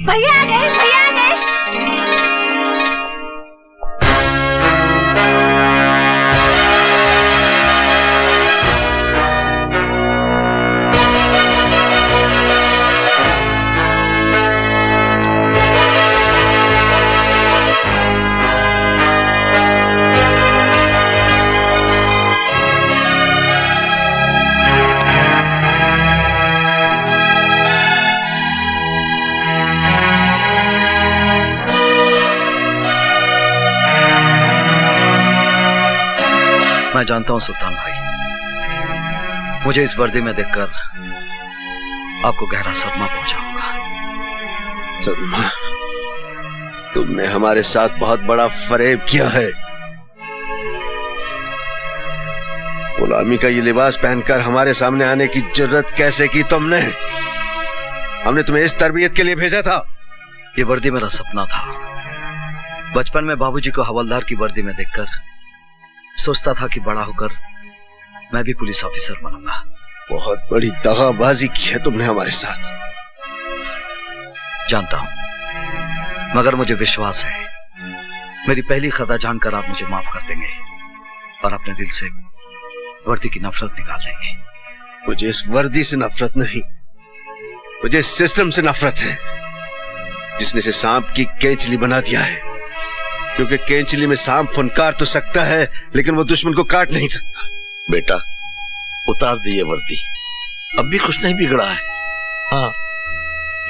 भैया आ गए, भैया आ गए। मैं जानता हूं सुल्तान भाई, मुझे इस वर्दी में देखकर आपको गहरा सदमा पहुंचा होगा। सदमा? तुमने हमारे साथ बहुत बड़ा फरेब किया है। गुलामी का ये लिबास पहनकर हमारे सामने आने की जरूरत कैसे की तुमने? हमने तुम्हें इस तरबियत के लिए भेजा था। ये वर्दी मेरा सपना था। बचपन में बाबूजी को हवलदार की वर्दी में देखकर सोचता था कि बड़ा होकर मैं भी पुलिस ऑफिसर बनूंगा। बहुत बड़ी दगाबाजी की है तुमने हमारे साथ। जानता हूं, मगर मुझे विश्वास है मेरी पहली खता जानकर आप मुझे माफ कर देंगे और अपने दिल से वर्दी की नफरत निकाल देंगे। मुझे इस वर्दी से नफरत नहीं, मुझे इस सिस्टम से नफरत है जिसने इसे सांप की केंचली बना दिया है। क्योंकि केंचली में सांप फुनकार तो सकता है लेकिन वो दुश्मन को काट नहीं सकता। बेटा उतार दिए वर्दी, अब भी कुछ नहीं बिगड़ा है। हाँ,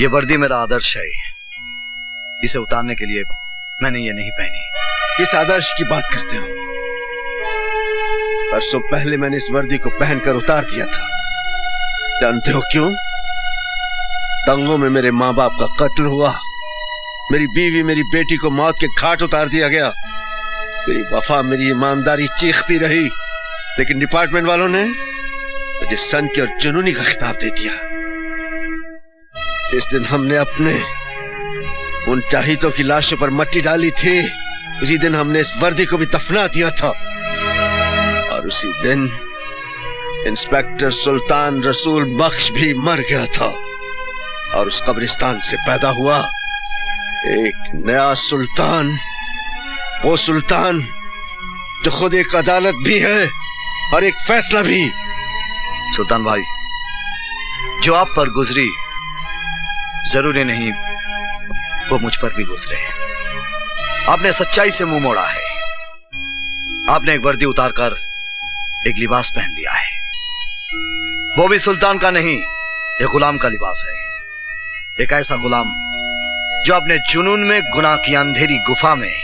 ये वर्दी मेरा आदर्श है। इसे उतारने के लिए मैंने ये नहीं पहनी। किस आदर्श की बात करते हो? परसों पहले मैंने इस वर्दी को पहनकर उतार दिया था। जानते हो क्यों? दंगों में मेरे माँ बाप का कत्ल हुआ, मेरी बीवी मेरी बेटी को मौत के घाट उतार दिया गया। मेरी वफा मेरी ईमानदारी चीखती रही, लेकिन डिपार्टमेंट वालों ने मुझे सन की और जुनूनी का खिताब दे दिया। इस दिन हमने अपने उन चाहितों की लाशों पर मट्टी डाली थी, उसी दिन हमने इस वर्दी को भी दफना दिया था। और उसी दिन इंस्पेक्टर सुल्तान रसूल बख्श भी मर गया था और उस कब्रिस्तान से पैदा हुआ एक नया सुल्तान, वो सुल्तान जो खुद एक अदालत भी है और एक फैसला भी। सुल्तान भाई, जो आप पर गुजरी जरूरी नहीं वो मुझ पर भी गुजरे। आपने सच्चाई से मुंह मोड़ा है। आपने एक वर्दी उतारकर एक लिबास पहन लिया है, वो भी सुल्तान का नहीं, एक गुलाम का लिबास है। एक ऐसा गुलाम जो अपने जुनून में गुनाह की अंधेरी गुफा में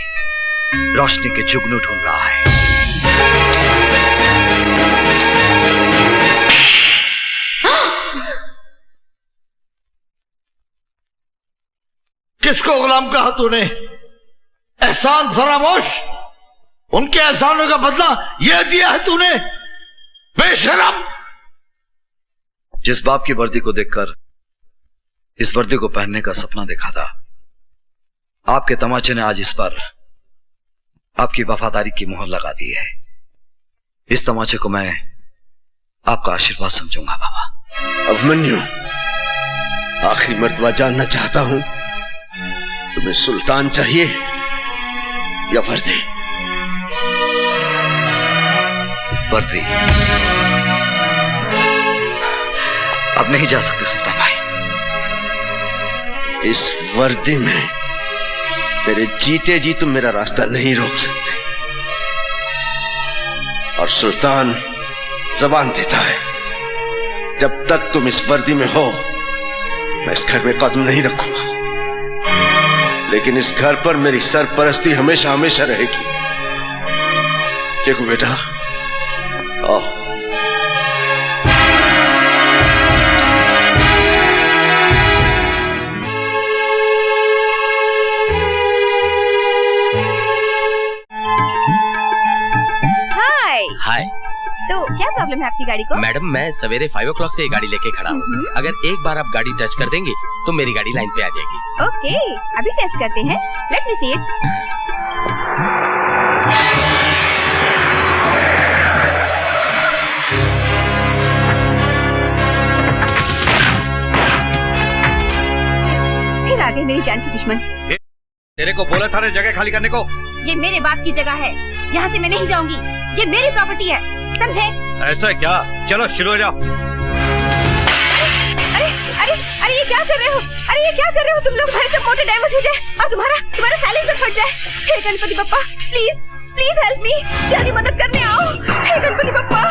रोशनी के जुगनू ढूंढ रहा है। किसको गुलाम कहा तूने? एहसान फरामोश, उनके एहसानों का बदला यह दिया है तूने, बेशरम। जिस बाप की वर्दी को देखकर इस वर्दी को पहनने का सपना देखा था, आपके तमाचे ने आज इस पर आपकी वफादारी की मोहर लगा दी है। इस तमाचे को मैं आपका आशीर्वाद समझूंगा बाबा। अभिमन्यु, आखिरी मर्तबा जानना चाहता हूं, तुम्हें सुल्तान चाहिए या वर्दी? वर्दी। अब नहीं जा सकते सुल्तान भाई। इस वर्दी में मेरे जीते जी तुम मेरा रास्ता नहीं रोक सकते। और सुल्तान जबान देता है, जब तक तुम इस वर्दी में हो मैं इस घर में कदम नहीं रखूंगा, लेकिन इस घर पर मेरी सरपरस्ती हमेशा हमेशा रहेगी। देखो बेटा, आओ। हाय। तो क्या प्रॉब्लम है आपकी गाड़ी को? मैडम, मैं सवेरे 5 o'clock से ये गाड़ी लेके खड़ा हूँ। अगर एक बार आप गाड़ी टच कर देंगी तो मेरी गाड़ी लाइन पे आ जाएगी। ओके, अभी टेस्ट करते हैं। Let me see it. फिर आ गए मेरी जान के दुश्मन। तेरे को बोला था ना जगह खाली करने को। ये मेरे बाप की जगह है, यहाँ से मैं नहीं जाऊंगी, ये मेरी प्रॉपर्टी है, समझे? ऐसा क्या? चलो शुरू हो जाओ। अरे अरे अरे ये क्या कर रहे हो? अरे ये क्या कर रहे हो तुम लोग? हमारे सब मोटर डैमेज हो जाए और तुम्हारा साइलेंसर फट जाए। हे Ganpati Bappa, please please help me, जल्दी मदद करने आओ। हे गणपति बप्पा।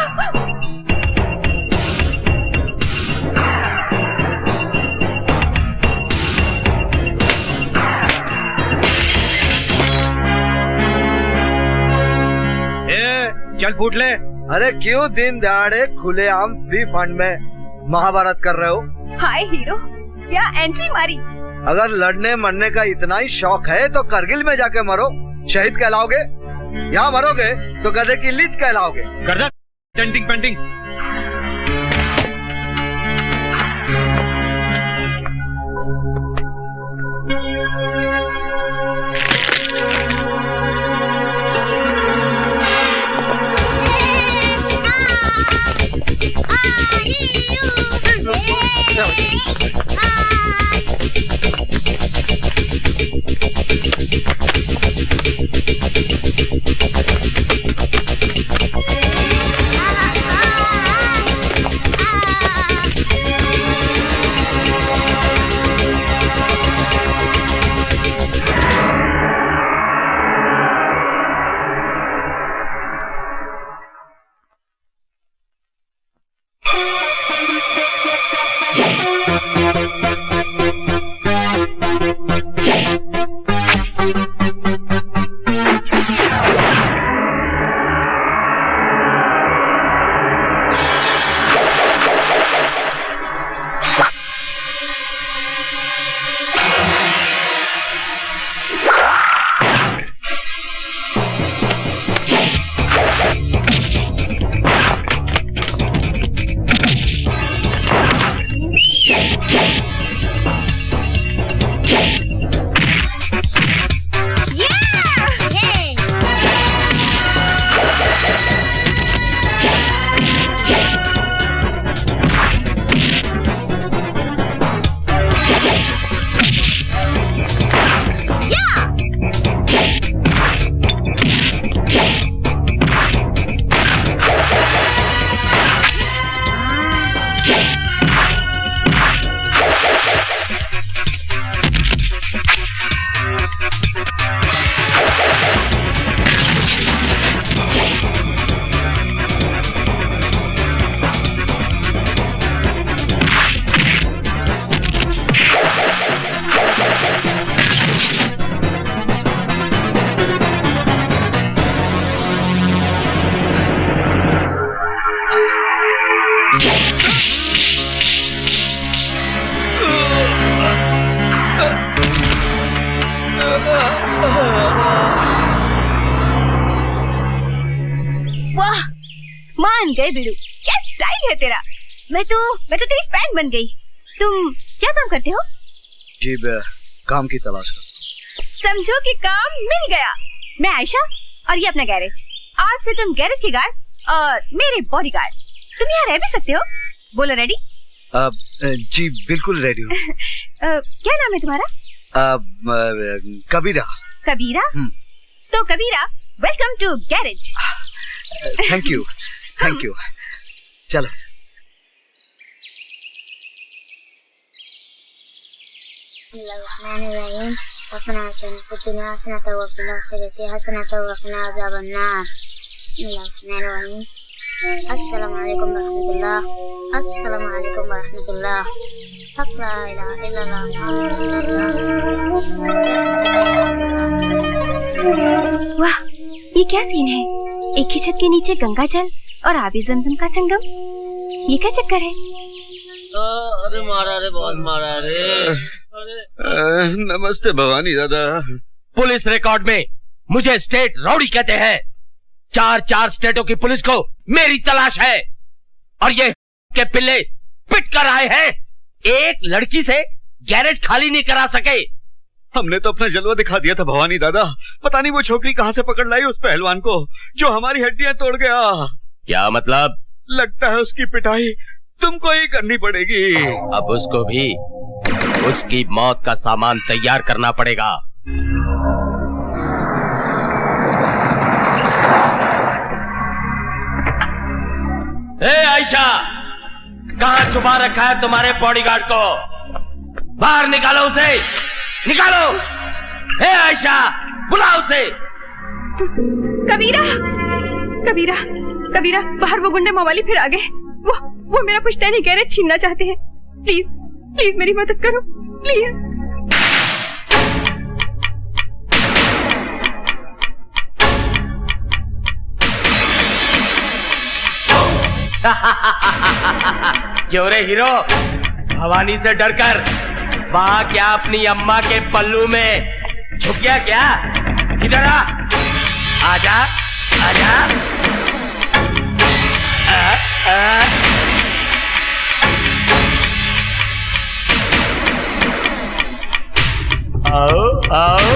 चल फूट ले। अरे क्यों दिन दहाड़े खुलेआम फ्री फंड में महाभारत कर रहे हो? हाय हीरो, क्या एंट्री मारी। अगर लड़ने मरने का इतना ही शौक है तो करगिल में जाके मरो, शहीद कहलाओगे। यहाँ मरोगे तो गधे की लीद कहलाओगे। कर दे टेंटिंग पेंटिंग। मान गए बिरू, क्या स्टाइल है तेरा। मैं तो तेरी फैन बन गई। तुम क्या काम करते हो? जी काम की तलाश कर। समझो कि काम मिल गया। मैं आयशा और ये अपना गैरेज। आज से तुम गैरेज के गार्ड और मेरे बॉडीगार्ड। तुम यहाँ रह भी सकते हो। बोलो रेडी? जी बिल्कुल रेडी हूँ। क्या नाम है तुम्हारा? कबीरा। कबीरा? तो Kabira, welcome to garage. Thank you thank you. चलो अस्सलाम वालेकुम रहमतुल्लाह। अस्सलाम वालेकुम रहमतुल्लाह। ला इलाहा इल्लल्लाह। वाह, ये क्या सीन है? एक ही छत के नीचे गंगा जल और आबी जमजम का संगम। ये क्या चक्कर है? अरे मारा रे, बहुत मारा रे। नमस्ते भवानी दादा। पुलिस रिकॉर्ड में मुझे स्टेट रौडी कहते हैं। 4 स्टेटों की पुलिस को मेरी तलाश है और ये के पिल्ले पिट कर आए हैं। एक लड़की से गैरेज खाली नहीं करा सके। हमने तो अपना जलवा दिखा दिया था भवानी दादा। पता नहीं वो छोकरी कहाँ से पकड़ लाई उस पहलवान को जो हमारी हड्डियां तोड़ गया। क्या मतलब? लगता है उसकी पिटाई तुमको ही करनी पड़ेगी। अब उसको भी उसकी मौत का सामान तैयार करना पड़ेगा। ए आयशा, कहां छुपा रखा है तुम्हारे बॉडीगार्ड को? बाहर निकालो उसे, निकालो। ए आयशा, बुलाओ उसे। कबीरा, कबीरा, कबीरा, बाहर वो गुंडे मवाली फिर आ गए। वो मेरा पुश्तैनी गैरेज छीनना चाहते हैं। प्लीज, प्लीज मेरी मदद करो, प्लीज। क्यों रे हीरो, भवानी से डरकर वहां क्या अपनी अम्मा के पल्लू में छुप गया क्या? इधर आ, आजा, आजा। आओ, आओ,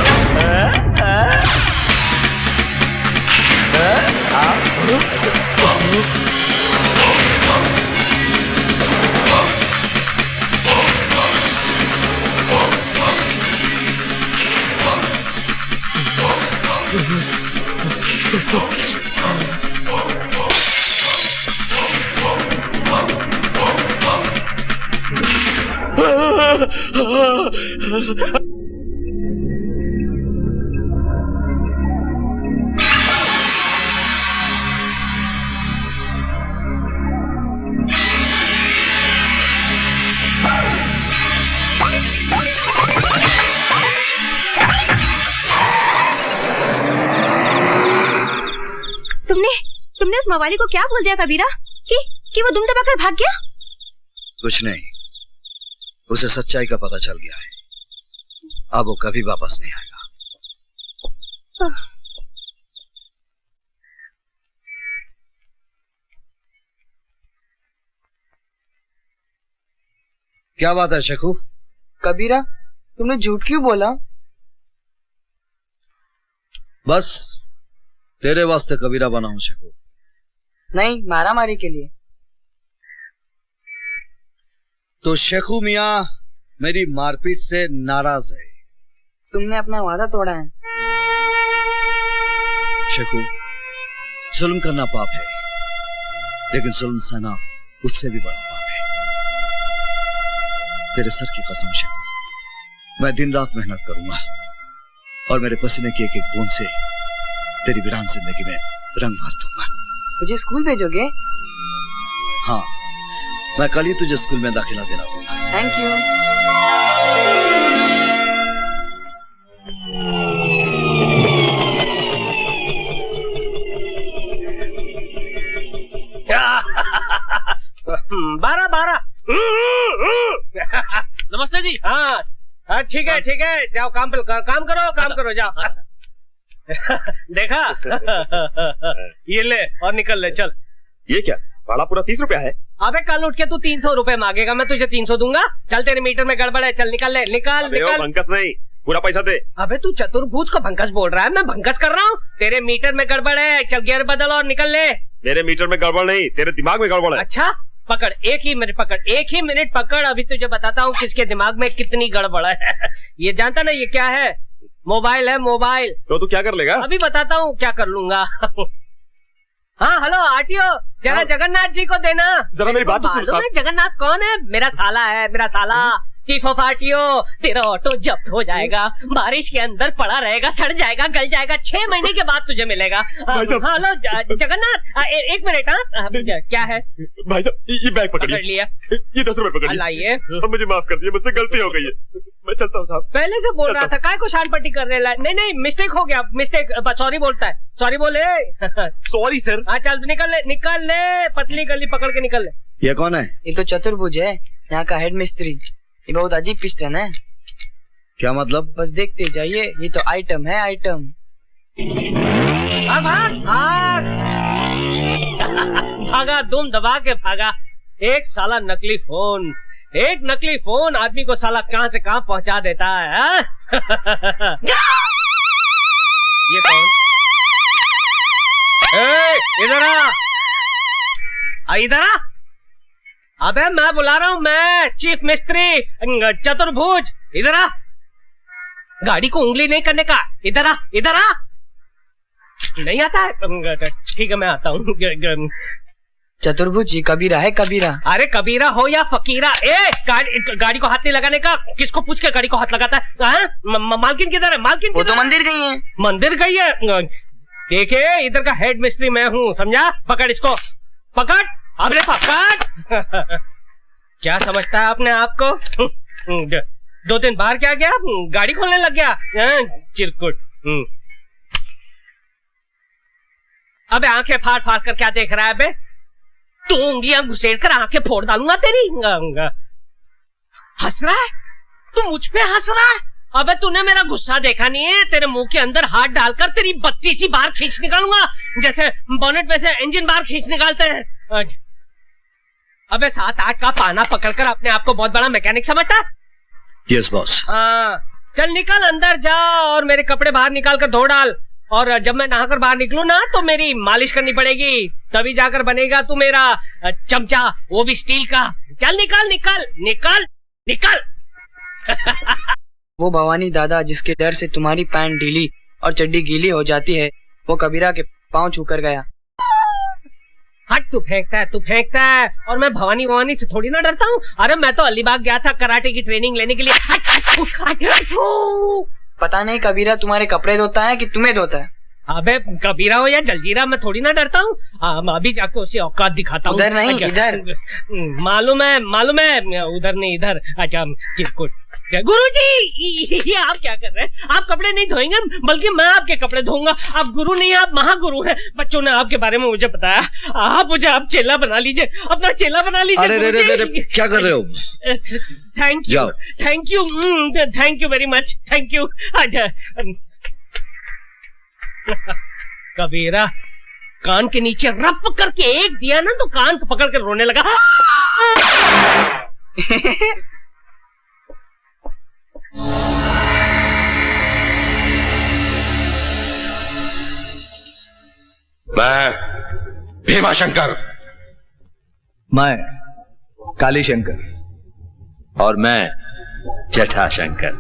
तुमने उस मवाली को क्या बोल दिया कबीरा कि वो दुम दबाकर भाग गया? कुछ नहीं, उसे सच्चाई का पता चल गया है। अब वो कभी वापस नहीं आएगा। क्या बात है शेखू? कबीरा, तुमने झूठ क्यों बोला? बस तेरे वास्ते कबीरा बना हूं शेखू। नहीं, मारामारी के लिए। तो शेखू मियां मेरी मारपीट से नाराज है। तुमने अपना वादा तोड़ा है। शेखू, जुल्म करना पाप है, लेकिन जुल्म सहना उससे भी बड़ा पाप है। तेरे सर की कसम शेखू, मैं दिन रात मेहनत करूंगा और मेरे पसीने की एक एक बूंद से तेरी वीरान जिंदगी में रंग भर दूंगा। मुझे स्कूल भेजोगे? हाँ, मैं कल ही तुझे स्कूल में दाखिला दिला दूंगा। Thank you. बारह बारह। नमस्ते जी। हाँ हाँ, ठीक है ठीक है, जाओ काम करो जाओ। देखा? ये ले और निकल ले, चल। ये क्या, भाड़ा पूरा 30 रुपया है? अबे कल उठ के तू 300 रुपए मांगेगा, मैं तुझे 300 दूंगा। चल, तेरे मीटर में गड़बड़ है, चल निकल ले, निकल निकल। भंकस नहीं, पूरा पैसा दे। अबे तू चतुर्भुज को भंकस बोल रहा है? मैं भंकस कर रहा हूँ? तेरे मीटर में गड़बड़ है, चल गियर बदल और निकल ले। मेरे मीटर में गड़बड़ नहीं, तेरे दिमाग में गड़बड़ है। अच्छा, पकड़, एक ही मिनट पकड़, अभी तुझे बताता हूँ किसके दिमाग में कितनी गड़बड़ है। ये जानता ना ये क्या है? मोबाइल है, मोबाइल। तो तू क्या कर लेगा? अभी बताता हूँ क्या कर लूंगा। हाँ हेलो आरटीओ, जरा जगन्नाथ जी को देना। जरा मेरी बात तो सुन साहब। जगन्नाथ कौन है? मेरा साला है, मेरा साला। चीफ ऑफ आरटीओ, तेरा ऑटो जब्त हो जाएगा, बारिश के अंदर पड़ा रहेगा, सड़ जाएगा, गल जाएगा, 6 महीने के बाद तुझे मिलेगा। हेलो जगन्नाथ, एक मिनट। हाँ क्या है भाई साहब? ये बैग पकड़ लिया, ये 10 रुपए पकड़ लाइए। मुझे माफ कर दिया, मुझसे गलती हो गई है, मैं चलता हूँ साहब। पहले से बोल रहा था, काय को शान पट्टी करने ला? नहीं, मिस्टेक हो गया, मिस्टेक। सॉरी बोलता है, सॉरी बोले। Sorry sir. हाँ चल, निकल ले, पतली गली पकड़ के निकल ले। ये कौन है? ये तो चतुर्भुज है, यहाँ का हेड मिस्त्री। ये बहुत अजीब पिस्टन है। क्या मतलब? बस देखते जाइए, ये तो आइटम है, आइटम। भागा, दुम दबा के भागा। एक साला नकली फोन, एक नकली फोन आदमी को साला कहां से कहां पहुंचा देता है। ये कौन? इधर आ, इधर अबे मैं बुला रहा हूँ, मैं चीफ मिस्त्री चतुर्भुज, इधर आ। गाड़ी को उंगली नहीं करने का, इधर आ, इधर आ। नहीं आता है? ठीक है मैं आता हूँ। चतुर्भुज जी कबीरा है, कबीरा। अरे कबीरा हो या फकीरा, गाड़ी को हाथ नहीं लगाने का। किसको पूछ के गाड़ी को हाथ लगाता है? मालकिन किधर है? मालकिन वो तो मंदिर गई है। मंदिर गई है? देखिए इधर का हेड मिस्त्री मैं हूँ, समझा? पकड़ इसको, पकड़, अबे पकड़। क्या समझता है अपने आप को? 2-3 बार क्या गया, गाड़ी खोलने लग गया चिरकुट। अबे आंखें फाड़ फाड़ कर क्या देख रहा है बे? तू उंगलियां घुसेड़ कर आंखें फोड़ डालूंगा तेरी। हंस रहा है तू, मुझ पे हंस रहा है? अबे तूने मेरा गुस्सा देखा नहीं है? तेरे मुंह के अंदर हाथ डालकर तेरी 32 बार खींच निकालूंगा, जैसे बोनेट में से इंजन बार खींच निकालते हैं। अबे 7-8 का पाना पकड़कर अपने आप को बहुत बड़ा मैकेनिक समझता है? Yes boss. हाँ चल निकल, अंदर जा और मेरे कपड़े बाहर निकाल कर धो डाल। और जब मैं नहाकर बाहर निकलूं ना तो मेरी मालिश करनी पड़ेगी, तभी जाकर बनेगा तू मेरा चमचा, वो भी स्टील का। चल निकल निकल निकल निकल। वो भवानी दादा जिसके डर से तुम्हारी पैंट ढीली और चड्डी गीली हो जाती है, वो कबीरा के पांव छूकर गया। हट, तू फेंकता है और मैं भवानी से थोड़ी ना डरता हूँ। अरे मैं तो अलीबाग गया था कराटे की ट्रेनिंग लेने के लिए। पता नहीं कबीरा तुम्हारे कपड़े धोता है कि तुम्हें धोता है। अबे कबीरा हो या जलजीरा, मैं थोड़ी ना डरता हूँ। अभी जाके उसे औकात दिखाता हूँ। उधर नहीं इधर। मालूम है उधर नहीं इधर। अच्छा चिरकुट। गुरुजी आप क्या कर रहे हैं? आप कपड़े नहीं धोएंगे बल्कि मैं आपके कपड़े धोऊंगा। आप गुरु नहीं, आप महागुरु हैं। बच्चों ने आपके बारे में मुझे बताया। आप मुझे आप चेला बना लीजिए, अपना चेला बना लीजिए। अरे क्या कर रहे हो? Thank you very much, thank you. Kabira कान के नीचे रप करके एक दिया ना तो कान को पकड़ कर रोने लगा। मैं भीमाशंकर। मैं काली शंकर। और मैं जटाशंकर।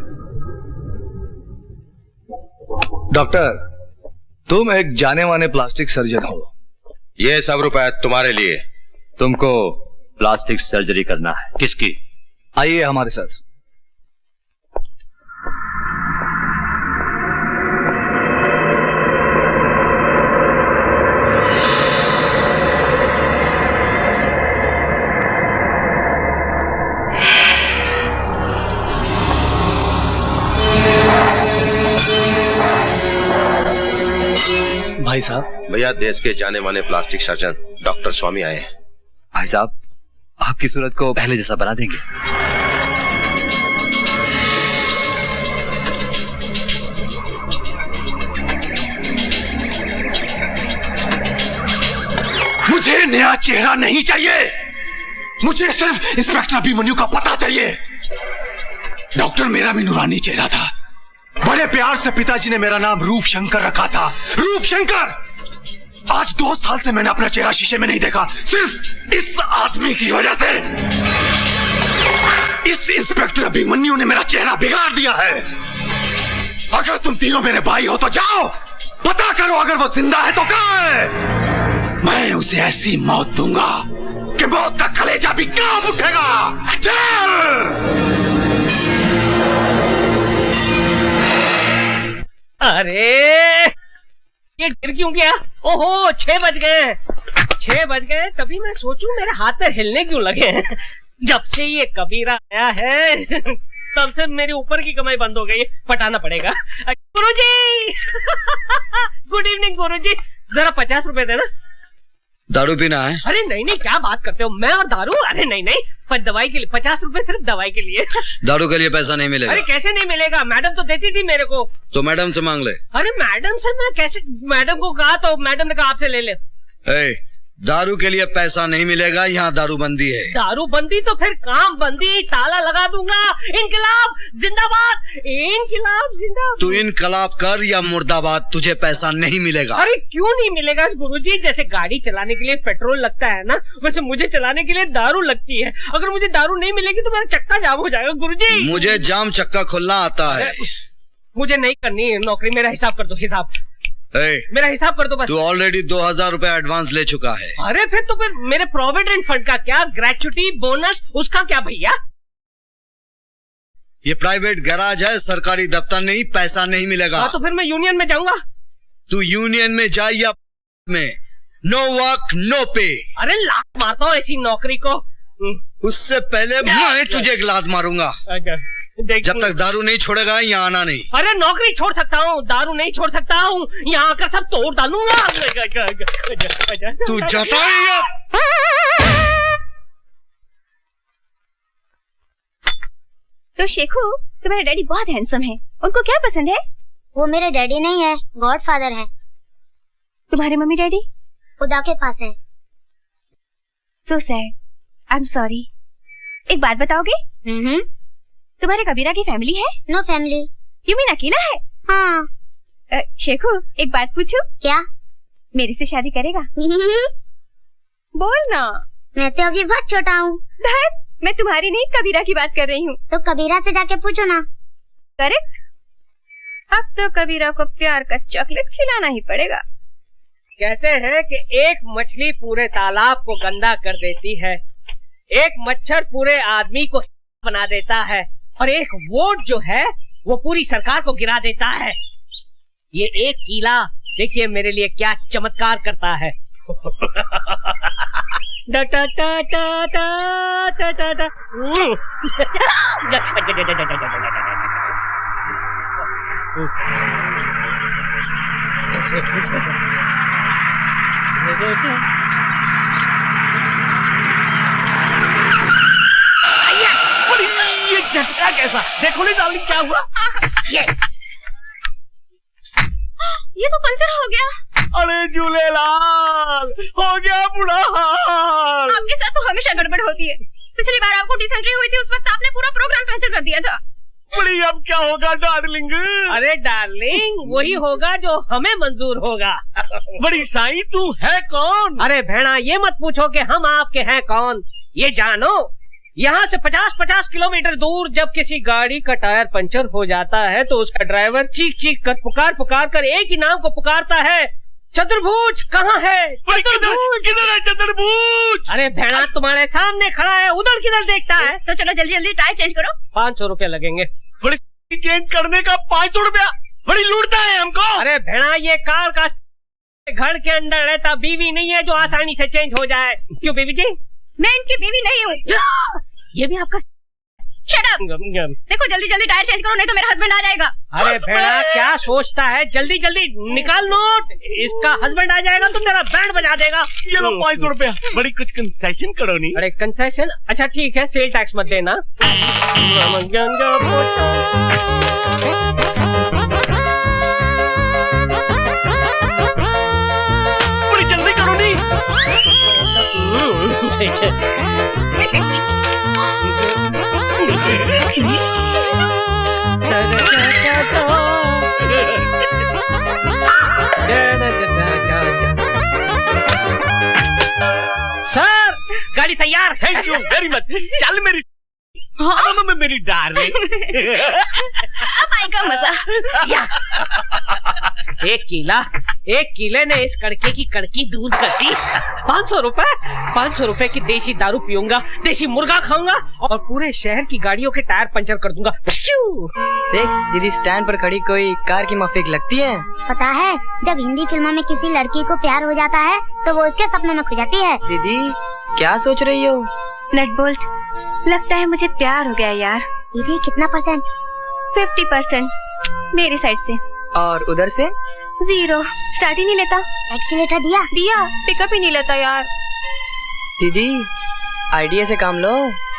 डॉक्टर तुम एक जाने माने प्लास्टिक सर्जन हो। ये सब रुपए तुम्हारे लिए। तुमको प्लास्टिक सर्जरी करना है। किसकी? आइए हमारे साथ। भाई साहब। भैया देश के जाने माने प्लास्टिक सर्जन डॉक्टर स्वामी आए हैं। भाई साहब आपकी सूरत को पहले जैसा बना देंगे। मुझे नया चेहरा नहीं चाहिए, मुझे सिर्फ इंस्पेक्टर अभिमन्यु का पता चाहिए। डॉक्टर मेरा भी नूरानी चेहरा था। बड़े प्यार से पिताजी ने मेरा नाम रूप शंकर रखा था। रूप शंकर। आज 2 साल से मैंने अपना चेहरा शीशे में नहीं देखा, सिर्फ इस आदमी की वजह से। इस इंस्पेक्टर अभिमन्यु ने मेरा चेहरा बिगाड़ दिया है। अगर तुम तीनों मेरे भाई हो तो जाओ पता करो, अगर वो जिंदा है तो कहां है। मैं उसे ऐसी मौत दूंगा कि मौत का कलेजा भी कांप उठेगा। चल। अरे ये गिर क्यों गया? ओहो 6 बज गए। 6 बज गए तभी मैं सोचूं मेरे हाथ पैर हिलने क्यों लगे हैं। जब से ये कबीरा आया है तब से मेरे ऊपर की कमाई बंद हो गई। पटाना पड़ेगा। गुरुजी गुड इवनिंग गुरुजी, जरा 50 रुपए देना। दारू पीना है? अरे नहीं क्या बात करते हो, मैं और दारू? अरे नहीं पर दवाई के लिए 50 रुपए सिर्फ दवाई के लिए। दारू के लिए पैसा नहीं मिलेगा। अरे कैसे नहीं मिलेगा? मैडम तो देती थी मेरे को। तो मैडम से मांग ले। अरे मैडम से मैं कैसे? मैडम को कहा तो मैडम ने कहा आपसे ले ले। दारू के लिए पैसा नहीं मिलेगा, यहाँ दारूबंदी है। दारूबंदी तो फिर काम बंदी, ताला लगा दूंगा। इनकलाब जिंदाबाद, इनकलाब जिंदाबाद। तू इनकलाब कर या मुर्दाबाद, तुझे पैसा नहीं मिलेगा। अरे क्यों नहीं मिलेगा गुरुजी? जैसे गाड़ी चलाने के लिए पेट्रोल लगता है ना, वैसे मुझे चलाने के लिए दारू लगती है। अगर मुझे दारू नहीं मिलेगी तो मेरा चक्का जाम हो जाएगा गुरुजी। मुझे जाम चक्का खोलना आता है। मुझे नहीं करनी है नौकरी, मेरा हिसाब कर दो, हिसाब मेरा हिसाब कर दो बस। तू ऑलरेडी 2000 रुपए एडवांस ले चुका है। अरे फिर तो फिर मेरे प्रोविडेंट फंड का क्या, ग्रेच्युटी बोनस उसका क्या भैया? ये प्राइवेट गैराज है, सरकारी दफ्तर नहीं, पैसा नहीं मिलेगा। हाँ तो फिर मैं यूनियन में जाऊंगा। तू यूनियन में जा या में, नो वर्क नो पे। अरे लात मारता हूँ ऐसी नौकरी को। उससे पहले मैं तुझे एक लात मारूंगा। जब तक दारू नहीं छोड़ेगा यहाँ आना नहीं। अरे नौकरी छोड़ सकता हूँ, दारू नहीं छोड़ सकता हूँ। यहाँ आकर सब तोड़ डालूंगा। तू जाता है? तो शेखू, तुम्हारे डैडी बहुत हैंडसम है, उनको क्या पसंद है? वो मेरे डैडी नहीं है, गॉडफादर है। तुम्हारे मम्मी डैडी खुदा के पास है। So sad, I am sorry. एक बात बताओगे? तुम्हारे कबीरा की फैमिली है? No family. यू मीन अकेला है? हाँ। शेखू, एक बात पूछूं? क्या? मेरे से शादी करेगा? बोल ना। मैं तो अभी बहुत छोटा हूँ। मैं तुम्हारी नहीं, कबीरा की बात कर रही हूँ। तो कबीरा से जाके पूछो ना। करेक्ट। अब तो कबीरा को प्यार का चॉकलेट खिलाना ही पड़ेगा। कहते हैं कि एक मछली पूरे तालाब को गंदा कर देती है, एक मच्छर पूरे आदमी को बना देता है, और एक वोट जो है वो पूरी सरकार को गिरा देता है। ये एक कीला देखिए मेरे लिए क्या चमत्कार करता है। डा टा टा टा टा टा टा टा। ये झटका कैसा? देखो नहीं डार्लिंग क्या हुआ? यस, ये तो पंचर हो गया। अरे झूलेलाल, हो गया बुरा हाल। आपके साथ तो हमेशा गड़बड़ होती है। पिछली बार आपको डिसेंट्री हुई थी, उस वक्त आपने पूरा प्रोग्राम कैंसिल कर दिया था। बड़ी अब क्या होगा डार्लिंग? अरे डार्लिंग वही होगा जो हमें मंजूर होगा। बड़ी साईं तू है कौन? अरे भेड़ा ये मत पूछो कि हम आपके हैं कौन, ये जानो यहाँ से 50-50 किलोमीटर दूर जब किसी गाड़ी का टायर पंचर हो जाता है तो उसका ड्राइवर चीख चीख कर पुकार कर एक ही नाम को पुकारता है, चतुर्भुज कहाँ है? किधर है चतुर्भुज? अरे भेड़ा तुम्हारे सामने खड़ा है, उधर किधर देखता है? तो चलो जल्दी जल्दी टायर चेंज करो। 500 रुपया लगेंगे। बड़ी चेंज करने का 500 रुपया? बड़ी लूटता है हमको। अरे भेड़ा ये कार का घर के अंदर रहता बीवी नहीं है जो आसानी से चेंज हो जाए। क्यों बीवी जी? मैं इनकी बीवी नहीं हूँ। ये भी आपका? Shut up. देखो जल्दी जल्दी टायर चेंज करो नहीं तो मेरा हस्बैंड आ जाएगा। अरे भेड़ा क्या सोचता है, जल्दी जल्दी निकाल नोट, इसका हस्बैंड आ जाएगा तो तेरा बैंड बजा देगा। ये लो 500 रुपया। बड़ी कुछ कंसेशन करो नहीं? अरे कंसेशन? अच्छा ठीक है, सेल टैक्स मत देना। बड़ी जल्दी करो नहीं? सर गाड़ी तैयार। Thank you very much. चल मेरी मेरी डार्लिंग। अब आएगा मजा। एक कीले ने इस कड़के की कड़की दूर कर दी। 500 रुपए की देसी दारू पीऊंगा, देसी मुर्गा खाऊंगा और पूरे शहर की गाड़ियों के टायर पंचर कर दूंगा। देख दीदी, स्टैंड पर खड़ी कोई कार की माफिक लगती है। पता है जब हिंदी फिल्मों में किसी लड़की को प्यार हो जाता है तो वो उसके सपनों में खो जाती है। दीदी क्या सोच रही हो? नट बोल्ट, लगता है मुझे प्यार हो गया यार। दीदी कितना %? 50% मेरी साइड से। और उधर से? 0। स्टार्ट ही नहीं लेता। एक्सीलेटर दिया, पिकअप ही नहीं लेता यार। दीदी आइडिया से काम लो।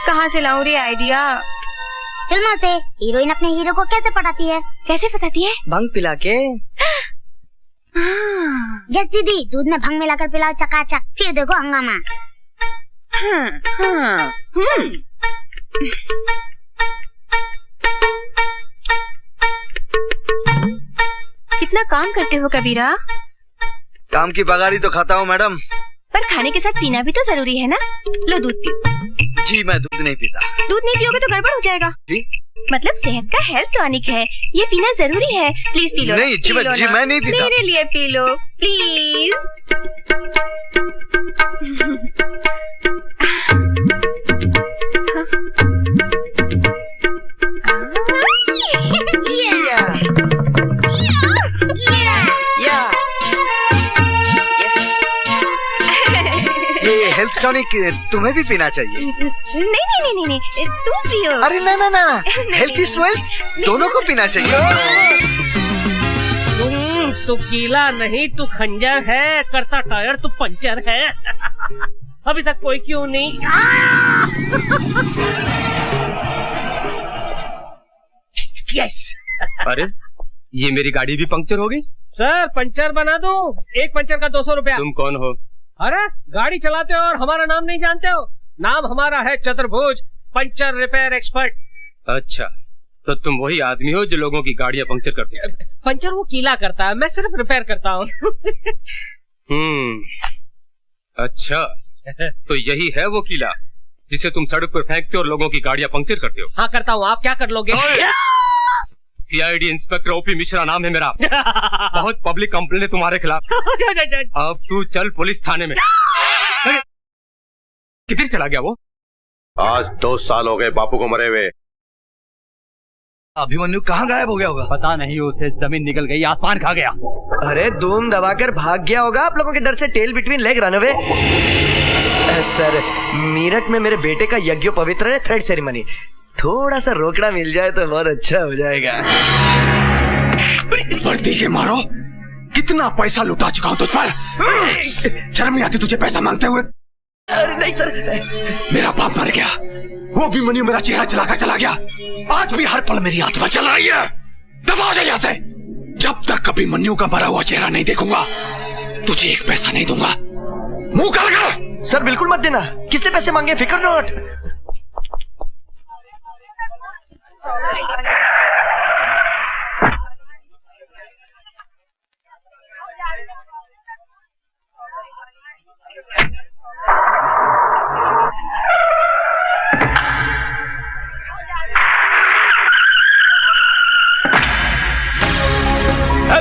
कहाँ से लाऊं रे आइडिया? फिल्मों से। हीरोइन अपने हीरो को कैसे पटाती है? कैसे फंसाती है? भंग पिला के। जस दीदी दूध में भंग मिलाकर पिलाओ चकाचक, फिर देखो हंगामा। कितना काम करते हो कबीरा। काम की पगारी तो खाता हूँ मैडम। पर खाने के साथ पीना भी तो जरूरी है ना। लो दूध पियो। जी मैं दूध नहीं पीता। दूध नहीं पियोगे तो गड़बड़ हो जाएगा। जी? मतलब सेहत का हेल्थ टॉनिक है, ये पीना जरूरी है। Please P low. नहीं जी, मैं नहीं पीता। मेरे लिए पी लो प्लीज। ये हेल्थ टॉनिक तुम्हें भी पीना चाहिए। नहीं, तुम पियो। अरे ना, हेल्थ इज वेल्थ, दोनों को पीना चाहिए। तू गीला नहीं, तू खंजर है, करता टायर तू पंचर है। अभी तक कोई क्यों नहीं? यस। अरे ये मेरी गाड़ी भी पंक्चर हो गई। सर पंचर बना दो, एक पंचर का 200 रुपया। तुम कौन हो? अरे गाड़ी चलाते हो और हमारा नाम नहीं जानते हो? नाम हमारा है चतुर्भुज, पंचर रिपेयर एक्सपर्ट। अच्छा, तो तुम वही आदमी हो जो लोगों की गाड़ियां पंक्चर करते हैं? पंचर वो कीला करता है, मैं सिर्फ रिपेयर करता हूँ। अच्छा, तो यही है वो कीला जिसे तुम सड़क पर फेंकते हो और लोगों की गाड़ियां पंक्चर करते हो? हाँ करता हूँ, आप क्या कर लोगे? सीआईडी इंस्पेक्टर ओपी मिश्रा नाम है मेरा। बहुत पब्लिक कंप्लेंट है तुम्हारे खिलाफ। अब तू चल पुलिस थाने में। किधर चला गया वो? आज 2 साल हो गए बापू को मरे हुए। अभिमन्यु कहाँ गायब हो गया होगा? पता नहीं, उसे जमीन निकल गई, आसमान खा गया। अरे धूम दबाकर भाग गया होगा आप लोगों के डर से। Tail between leg run away. Sir Meerut में मेरे बेटे का यज्ञोपवित्र है, थ्रेड सेरेमनी। थोड़ा सा रोकड़ा मिल जाए तो बहुत अच्छा हो जाएगा। वर्दी के मारो, कितना पैसा लुटा चुका हूं तुझ पर। शर्म नहीं आती तुझे पैसा मांगते हुए? अरे नहीं सर, मेरा बाप मर गया, वो भी मनी मेरा चेहरा चलाकर चला गया। आज भी हर पल मेरी आत्मा चल रही है। दफा हो जाए यहाँ से। जब तक कभी मन्नू का मरा हुआ चेहरा नहीं देखूंगा, तुझे एक पैसा नहीं दूंगा। मुंह काला कर। सर बिल्कुल मत देना। किससे पैसे मांगे? फिकर नॉट।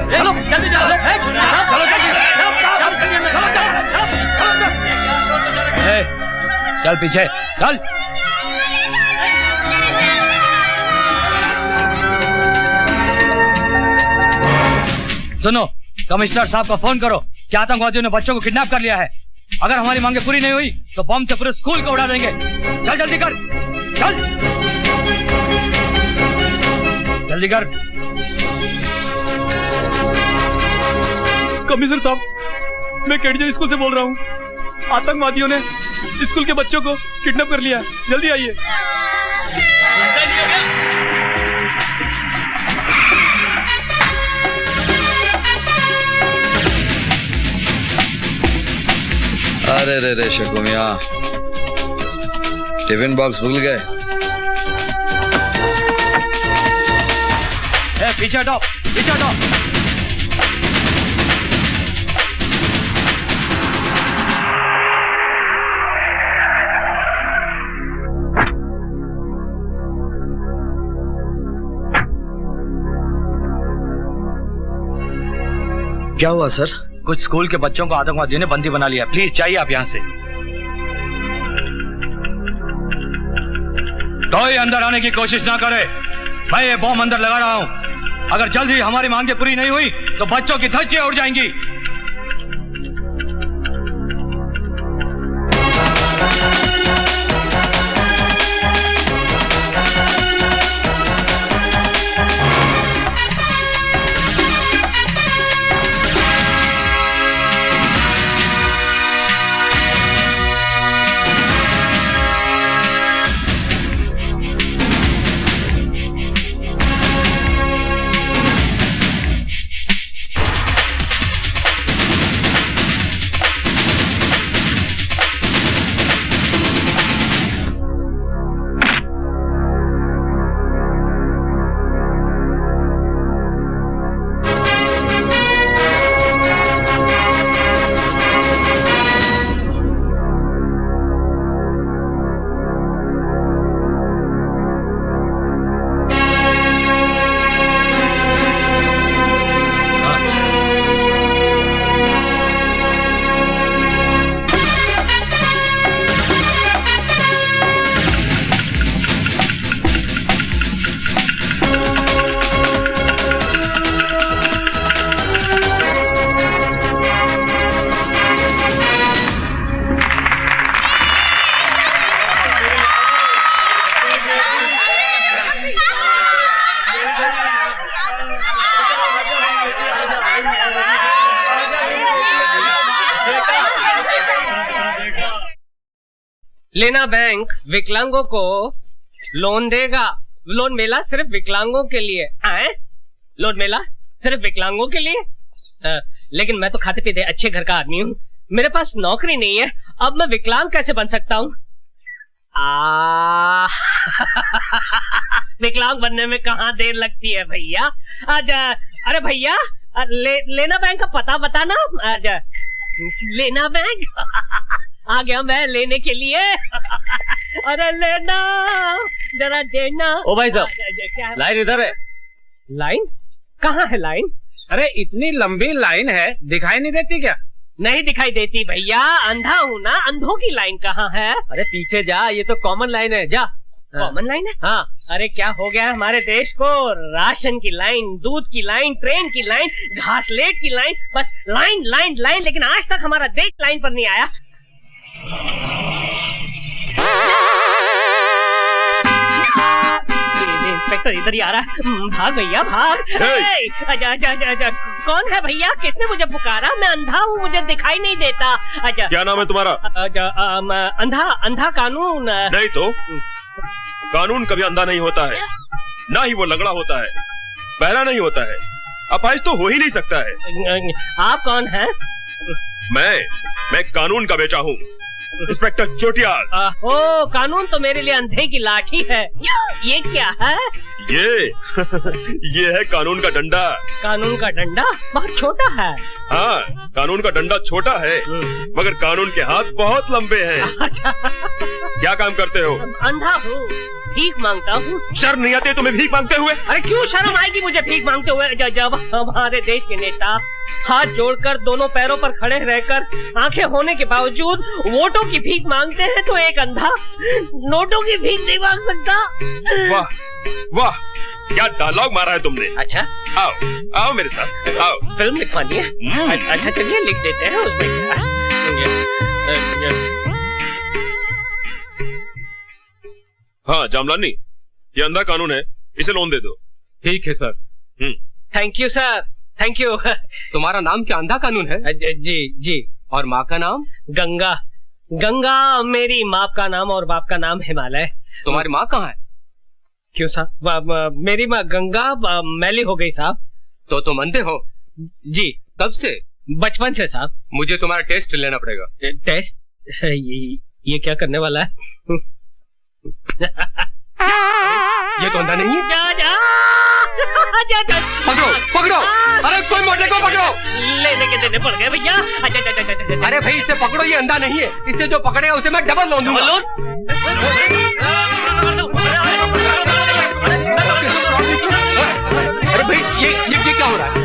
चलो जल्दी चल पीछे चल। सुनो, कमिश्नर साहब को फोन करो कि आतंकवादियों ने बच्चों को किडनैप कर लिया है। अगर हमारी मांगे पूरी नहीं हुई तो बम से पूरे स्कूल को उड़ा देंगे। चल जल्दी कर, चल जल्दी कर। कमिश्नर साहब, मैं केडीजन स्कूल से बोल रहा हूँ। आतंकवादियों ने स्कूल के बच्चों को किडनैप कर लिया, जल्दी आइए। अरे रे रे शकुमिया, टिफिन बॉक्स भूल गए। पीछे हटो, पीछे हटो। क्या हुआ सर? कुछ स्कूल के बच्चों को आतंकवादियों ने बंदी बना लिया। प्लीज चाहिए आप यहाँ से। कोई अंदर आने की कोशिश ना करे। मैं ये बॉम्ब अंदर लगा रहा हूँ। अगर जल्द ही हमारी मांगे पूरी नहीं हुई तो बच्चों की धज्जियां उड़ जाएंगी। लेना बैंक विकलांगों को लोन देगा। लोन मेला सिर्फ विकलांगों के लिए है। लोन मेला सिर्फ विकलांगों के लिए। लेकिन मैं तो खाते पीते अच्छे घर का आदमी हूँ, मेरे पास नौकरी नहीं है, अब मैं विकलांग कैसे बन सकता हूँ? विकलांग बनने में कहाँ देर लगती है भैया। अरे भैया लेना बैंक का पता बताना। लेना बैंक आ गया मैं लेने के लिए। अरे लेना जरा देना। ओ भाई साहब, क्या लाइन इधर है। लाइन कहाँ है लाइन? अरे इतनी लंबी लाइन है, दिखाई नहीं देती क्या? नहीं दिखाई देती भैया, अंधा हूँ ना, अंधों की लाइन कहाँ है? अरे पीछे जा, ये तो कॉमन लाइन है, जा। कॉमन लाइन है? हाँ। अरे क्या हो गया हमारे देश को? राशन की लाइन, दूध की लाइन, ट्रेन की लाइन, घासलेट की लाइन, बस लाइन लाइन लाइन। लेकिन आज तक हमारा देश लाइन पर नहीं आया। इंस्पेक्टर इधर ही आ रहा है। भाग भैया भाग। आजा। कौन है भैया? किसने मुझे पुकारा? मैं अंधा हूँ, मुझे दिखाई नहीं देता। आजा। क्या नाम है तुम्हारा? अंधा कानून। नहीं तो कानून कभी अंधा नहीं होता है, ना ही वो लंगड़ा होता है, बहरा नहीं होता है, अपाहिज तो हो ही नहीं सकता है। आप कौन हैं? मैं कानून का बेटा हूँ, इंस्पेक्टर चोटियाल। ओ कानून तो मेरे लिए अंधे की लाठी है। ये क्या है? ये है कानून का डंडा। कानून का डंडा बहुत छोटा है। हाँ, कानून का डंडा छोटा है, मगर कानून के हाथ बहुत लंबे हैं। क्या काम करते हो? अंधा हूँ, भीख मांगता हूँ। शर्म नहीं आती तुम्हें भीख मांगते हुए? अरे क्यों शर्म आएगी मुझे भीख मांगते हुए? जब हमारे देश के नेता हाथ जोड़कर दोनों पैरों पर खड़े रहकर आंखें होने के बावजूद वोटों की भीख मांगते हैं, तो एक अंधा नोटों की भीख नहीं मांग सकता। वाह वाह, क्या डायलॉग मारा है तुमने। अच्छा आओ मेरे साथ, आओ। फिल्म लिखवानी है? अच्छा चलिए लिख देते हैं, उसमें क्या। हाँ जामलानी, ये अंधा कानून है, इसे लोन दे दो। ठीक है sir. Thank you sir, thank you. तुम्हारा नाम क्या अंधा कानून है? जी। और माँ का नाम? गंगा। गंगा मेरी माँ का नाम और बाप का नाम हिमालय। तुम्हारी माँ कहाँ है? क्यों साहब? मेरी माँ गंगा मैली हो गई साहब। तो तुम अंधे हो? जी। कब से? बचपन से साहब। मुझे तुम्हारा टेस्ट लेना पड़ेगा। टेस्ट? ये क्या करने वाला है? ये तो अंधा नहीं है। जा। पकड़ो। अरे कोई मोटे को पकड़ो। लेने के देने पड़ गए भैया। अरे भाई इसे पकड़ो, ये अंधा नहीं है, इसे जो पकड़ेगा उसे मैं डबल लोन दूंगा। अरे भाई ये क्या हो रहा है?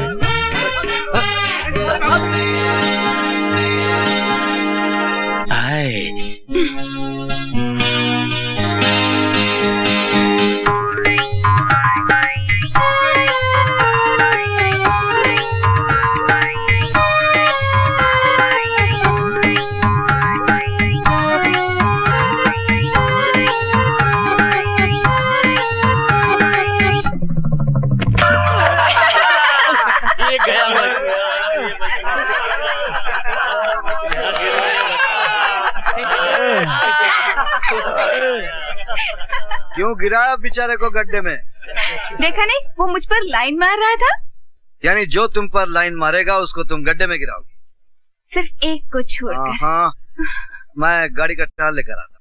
क्यों गिराया बेचारे को गड्ढे में? देखा नहीं, वो मुझ पर लाइन मार रहा था। यानी जो तुम पर लाइन मारेगा उसको तुम गड्ढे में गिराओगी? सिर्फ एक को छोड़कर। हाँ, मैं गाड़ी का टायर लेकर आता।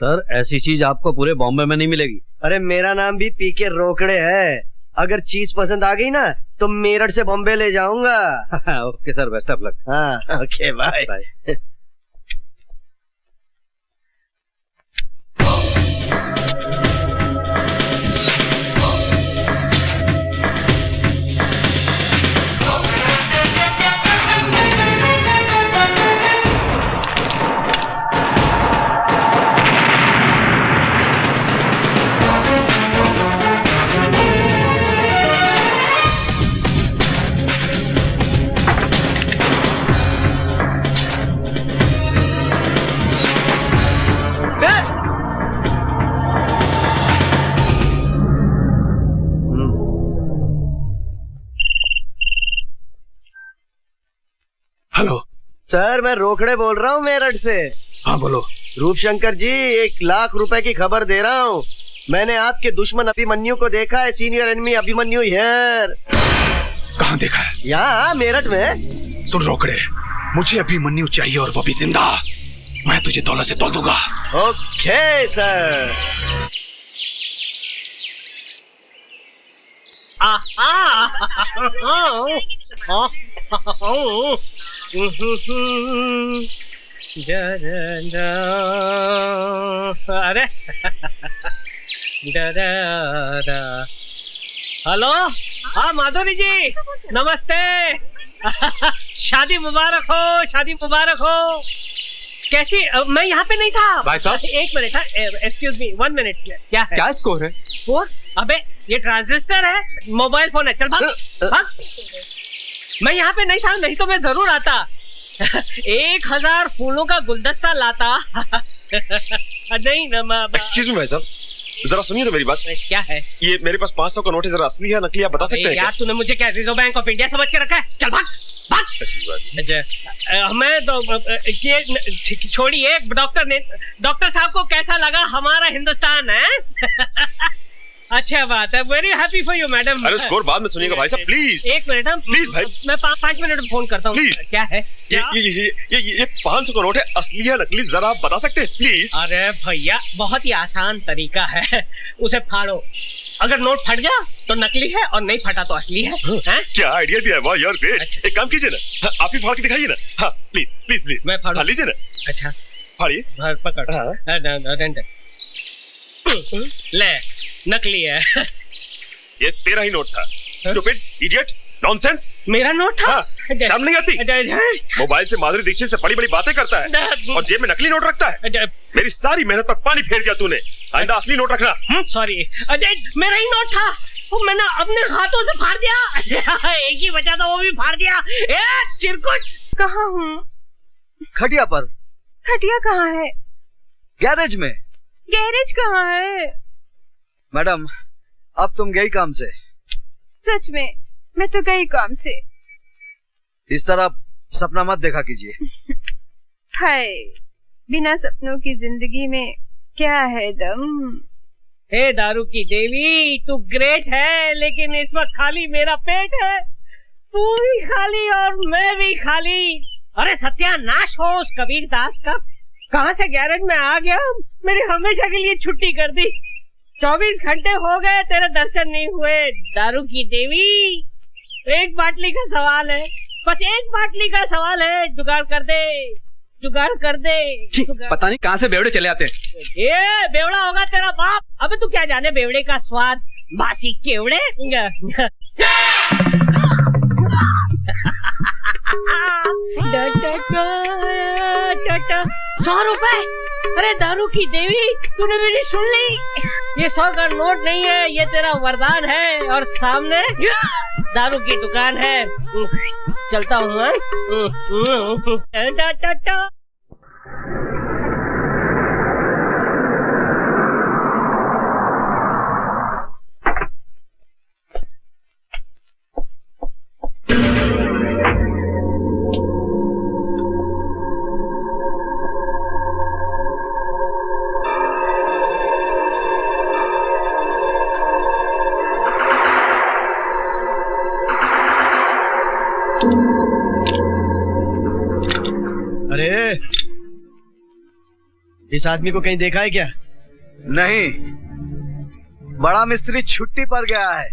सर ऐसी चीज आपको पूरे बॉम्बे में नहीं मिलेगी। अरे मेरा नाम भी पीके रोकड़े है। अगर चीज पसंद आ गई ना तो मेरठ से बॉम्बे ले जाऊंगा। Okay sir, best of luck. हाँ ओके बाय। सर मैं रोकड़े बोल रहा हूँ मेरठ से। हाँ बोलो। रूपशंकर जी 1 लाख रुपए की खबर दे रहा हूँ। मैंने आपके दुश्मन अभिमन्यु को देखा है। Senior enemy Abhimanyu here. कहाँ देखा है? यहाँ मेरठ में। सुन रोकड़े, मुझे अभिमन्यु चाहिए और वो भी जिंदा। मैं तुझे दौलत से तोल दूंगा। Okay sir. अरे हेलो, हाँ माधुरी जी नमस्ते। शादी मुबारक हो, शादी मुबारक हो। कैसी? मैं यहाँ पे नहीं था भाई साहब। एक मिनट, एक्सक्यूज मी 1 मिनट। क्या है? क्या स्कोर है? स्कोर? अबे ये ट्रांजिस्टर है, मोबाइल फोन है। चल भाग भाग। मैं यहाँ पे नहीं था, नहीं तो मैं जरूर आता। 1000 फूलों का गुलदस्ता लाता। नहीं एक्सक्यूज मी भाई साहब, जरा सुनिए तो मेरी बात। क्या है? ये मेरे पास 500 का नोट है, जरा असली है नकली आप बता सकते हैं यार तूने मुझे क्या रिजर्व बैंक ऑफ इंडिया समझ के रखा है? चल भाग भाग। अच्छी बात। मैं तो ये छोड़िए। डॉक्टर साहब को कैसा लगा हमारा हिंदुस्तान है? अच्छा बात है। Very happy for you madam. अरे स्कोर बाद में सुनिएगा भाई साहब, प्लीज। एक मिनट, प्लीज भाई। मैं 5 मिनट में फोन करता हूँ। प्लीज। क्या है? ये 500 का नोट है, असली है नकली जरा आप बता सकते हैं प्लीज? अरे भैया बहुत ही आसान तरीका है, उसे फाड़ो। अगर नोट फट गया तो नकली है और नहीं फटा तो असली है। क्या आइडिया दिया है, वाह यार ग्रेट। अच्छा। एक काम कीजिए ना, आप ही फाड़ के दिखाइए ना। हाँ प्लीज प्लीज प्लीज। मैं फाड़ लीजिए ना। अच्छा फाड़िए। पकड़। ले नकली है। ये तेरा ही नोट था। Stupid, idiot, nonsense. मेरा नोट था? शर्म नहीं आती? मोबाइल से माधुरी दीक्षित से बड़ी बड़ी बातें करता है और जेब में नकली नोट रखता है। मेरी सारी मेहनत पर पानी फेर दिया तूने। आइंदा असली नोट रखना। सॉरी अजय, मेरा ही नोट था, वो मैंने अपने हाथों से फाड़ दिया। एक ही बचा था, वो भी फाड़ दिया। चिरकुट। कहाँ हूँ? खटिया पर। खटिया कहाँ है? गैरेज में। गैरेज कहाँ है? मैडम अब तुम गई काम से? सच में मैं तो गई काम से। इस तरह सपना मत देखा कीजिए। हाय, बिना सपनों की जिंदगी में क्या है दम। हे दारू की देवी, तू ग्रेट है, लेकिन इस वक्त खाली मेरा पेट है। तू भी खाली और मैं भी खाली। अरे सत्यानाश हो उस कबीर दास का। कहाँ से गैरेज में आ गया, मेरी हमेशा के लिए छुट्टी कर दी। 24 घंटे हो गए तेरे दर्शन नहीं हुए। दारू की देवी, एक बाटली का सवाल है, बस एक बाटली का सवाल है। जुगाड़ कर दे, जुगाड़ कर दे। पता नहीं कहाँ से बेवड़े चले आते हैं। ये बेवड़ा होगा तेरा बाप। अबे तू क्या जाने बेवड़े का स्वाद, बासी केवड़े। 100 रुपए। अरे दारू की देवी, तूने मेरी सुन ली? ये 100 का नोट नहीं है, ये तेरा वरदान है। और सामने दारू की दुकान है। चलता हूँ। अरे इस आदमी को कहीं देखा है क्या? नहीं, बड़ा मिस्त्री छुट्टी पर गया है।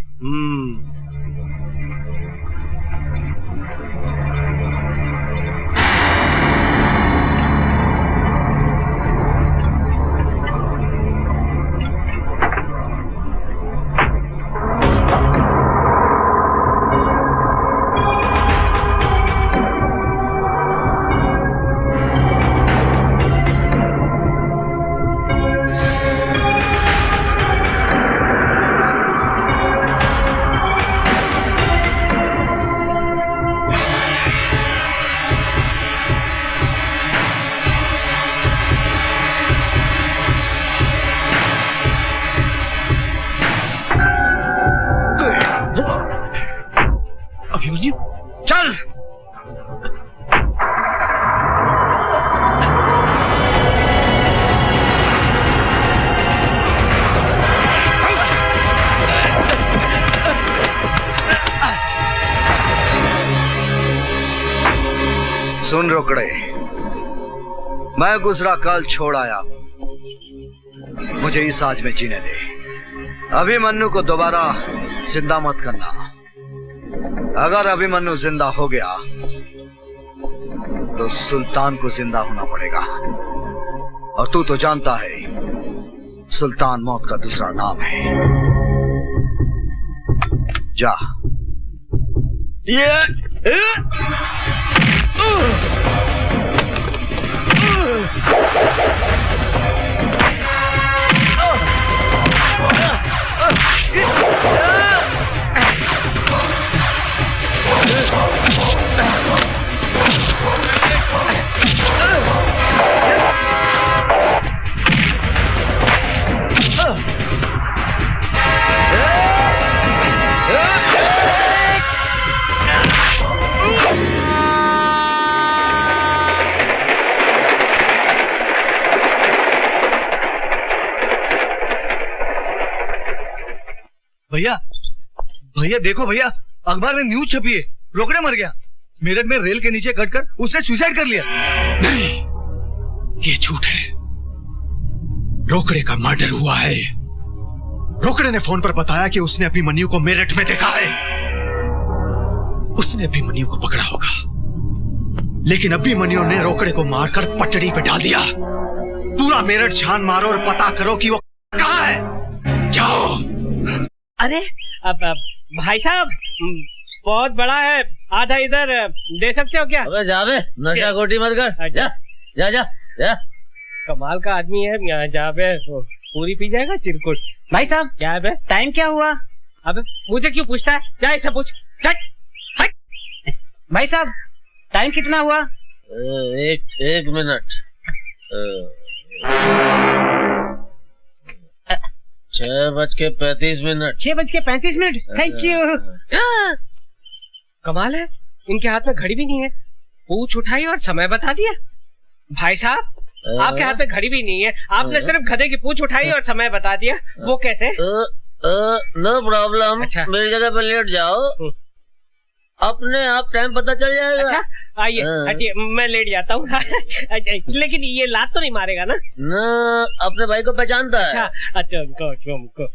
सुन रोकड़े, मैं गुजरा कल छोड़ आया, मुझे इस आज में जीने दे। अभिमन्यु को दोबारा जिंदा मत करना। अगर अभिमन्यु जिंदा हो गया तो सुल्तान को जिंदा होना पड़ेगा, और तू तो जानता है सुल्तान मौत का दूसरा नाम है। जा। भैया भैया देखो भैया, अखबार में न्यूज छपी है, रोकड़े मर गया। मेरठ में रेल के नीचे कटकर उसने सुसाइड कर लिया। नहीं, ये झूठ है। रोकड़े का मर्डर हुआ है। रोकड़े ने फोन पर बताया कि उसने अभिमन्यु को मेरठ में देखा है। उसने अभिमन्यु को पकड़ा होगा, लेकिन अभिमन्यु ने रोकड़े को मारकर पटड़ी पे डाल दिया। पूरा मेरठ छान मारो और पता करो कि वो कहां है। जाओ। अरे अब भाई साहब, बहुत बड़ा है, आधा इधर दे सकते हो क्या? अबे जावे, नशा खोटी मत कर। जा जा जा जा। कमाल का आदमी है, यहाँ जावे पूरी पी जाएगा चिरकुट। भाई साहब, क्या है? टाइम क्या हुआ? अबे मुझे क्यों पूछता है? जा इसे पूछ। भाई साहब, टाइम कितना हुआ? एक मिनट। 6:35। 6:35। Thank you. कमाल है, इनके हाथ में घड़ी भी नहीं है, पूछ उठाई और समय बता दिया। भाई साहब, आपके हाथ में घड़ी भी नहीं है, आपने सिर्फ गधे की पूछ उठाई और समय बता दिया। वो कैसे? No problem. अच्छा, मेरी जगह पर लेट जाओ, अपने आप टाइम पता चल जाएगा। अच्छा आइए, हटिए, मैं लेट जाता हूँ। लेकिन ये लात तो नहीं मारेगा ना? ना, अपने भाई को पहचानता है। अच्छा उनको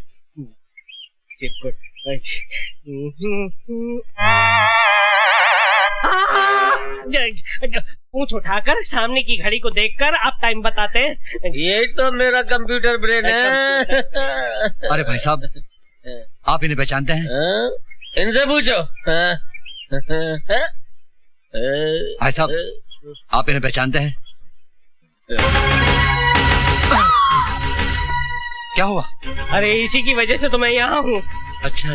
चिरकुट। पूछ उठाकर सामने की घड़ी को देखकर आप टाइम बताते हैं। ये तो मेरा कंप्यूटर ब्रेन है। अरे भाई साहब, आप इन्हें पहचानते हैं? इनसे पूछो। भाई साहब, आप इन्हें पहचानते हैं? क्या हुआ? अरे इसी की वजह से तो मैं यहाँ हूँ। अच्छा।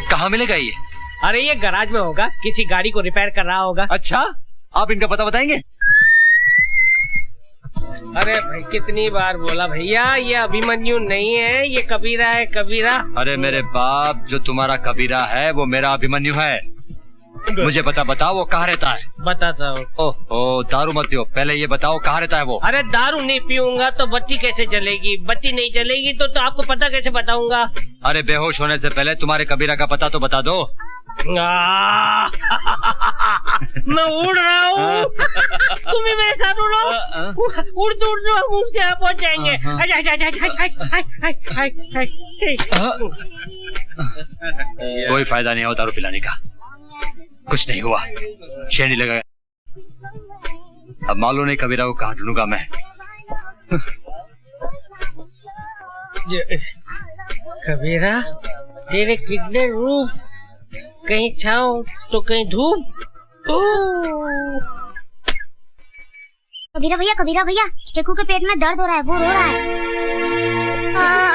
कहाँ मिलेगा ये? अरे ये गैराज में होगा, किसी गाड़ी को रिपेयर कर रहा होगा। अच्छा, आप इनका पता बताएंगे? अरे भाई कितनी बार बोला भैया, ये अभिमन्यु नहीं है, ये कबीरा है, कबीरा। अरे मेरे बाप, जो तुम्हारा कबीरा है वो मेरा अभिमन्यु है। मुझे बताओ वो कहाँ रहता है? बताता हूँ। ओह, दारू मत पियो, पहले ये बताओ कहाँ रहता है वो? अरे दारू नहीं पीऊंगा तो बत्ती कैसे जलेगी? बत्ती नहीं जलेगी तो आपको पता कैसे बताऊंगा? अरे बेहोश होने से पहले तुम्हारे कबीरा का पता तो बता दो। मैं उड़ रहा हूँ, तुम भी मेरे साथ उड़ो। उड़ते हम उसके यहाँ पहुँच जाएंगे। कोई फायदा नहीं हो दारू पिलाने का, कुछ नहीं हुआ, शेर नहीं लगा। अब मालूम नहीं कबीरा को कहाँ ढूंढूंगा मैं। कबीरा, तेरे कितने रूप, कहीं छाँव तो कहीं धूप। कबीरा भैया, शेखू के पेट में दर्द हो रहा है, वो रो रहा है।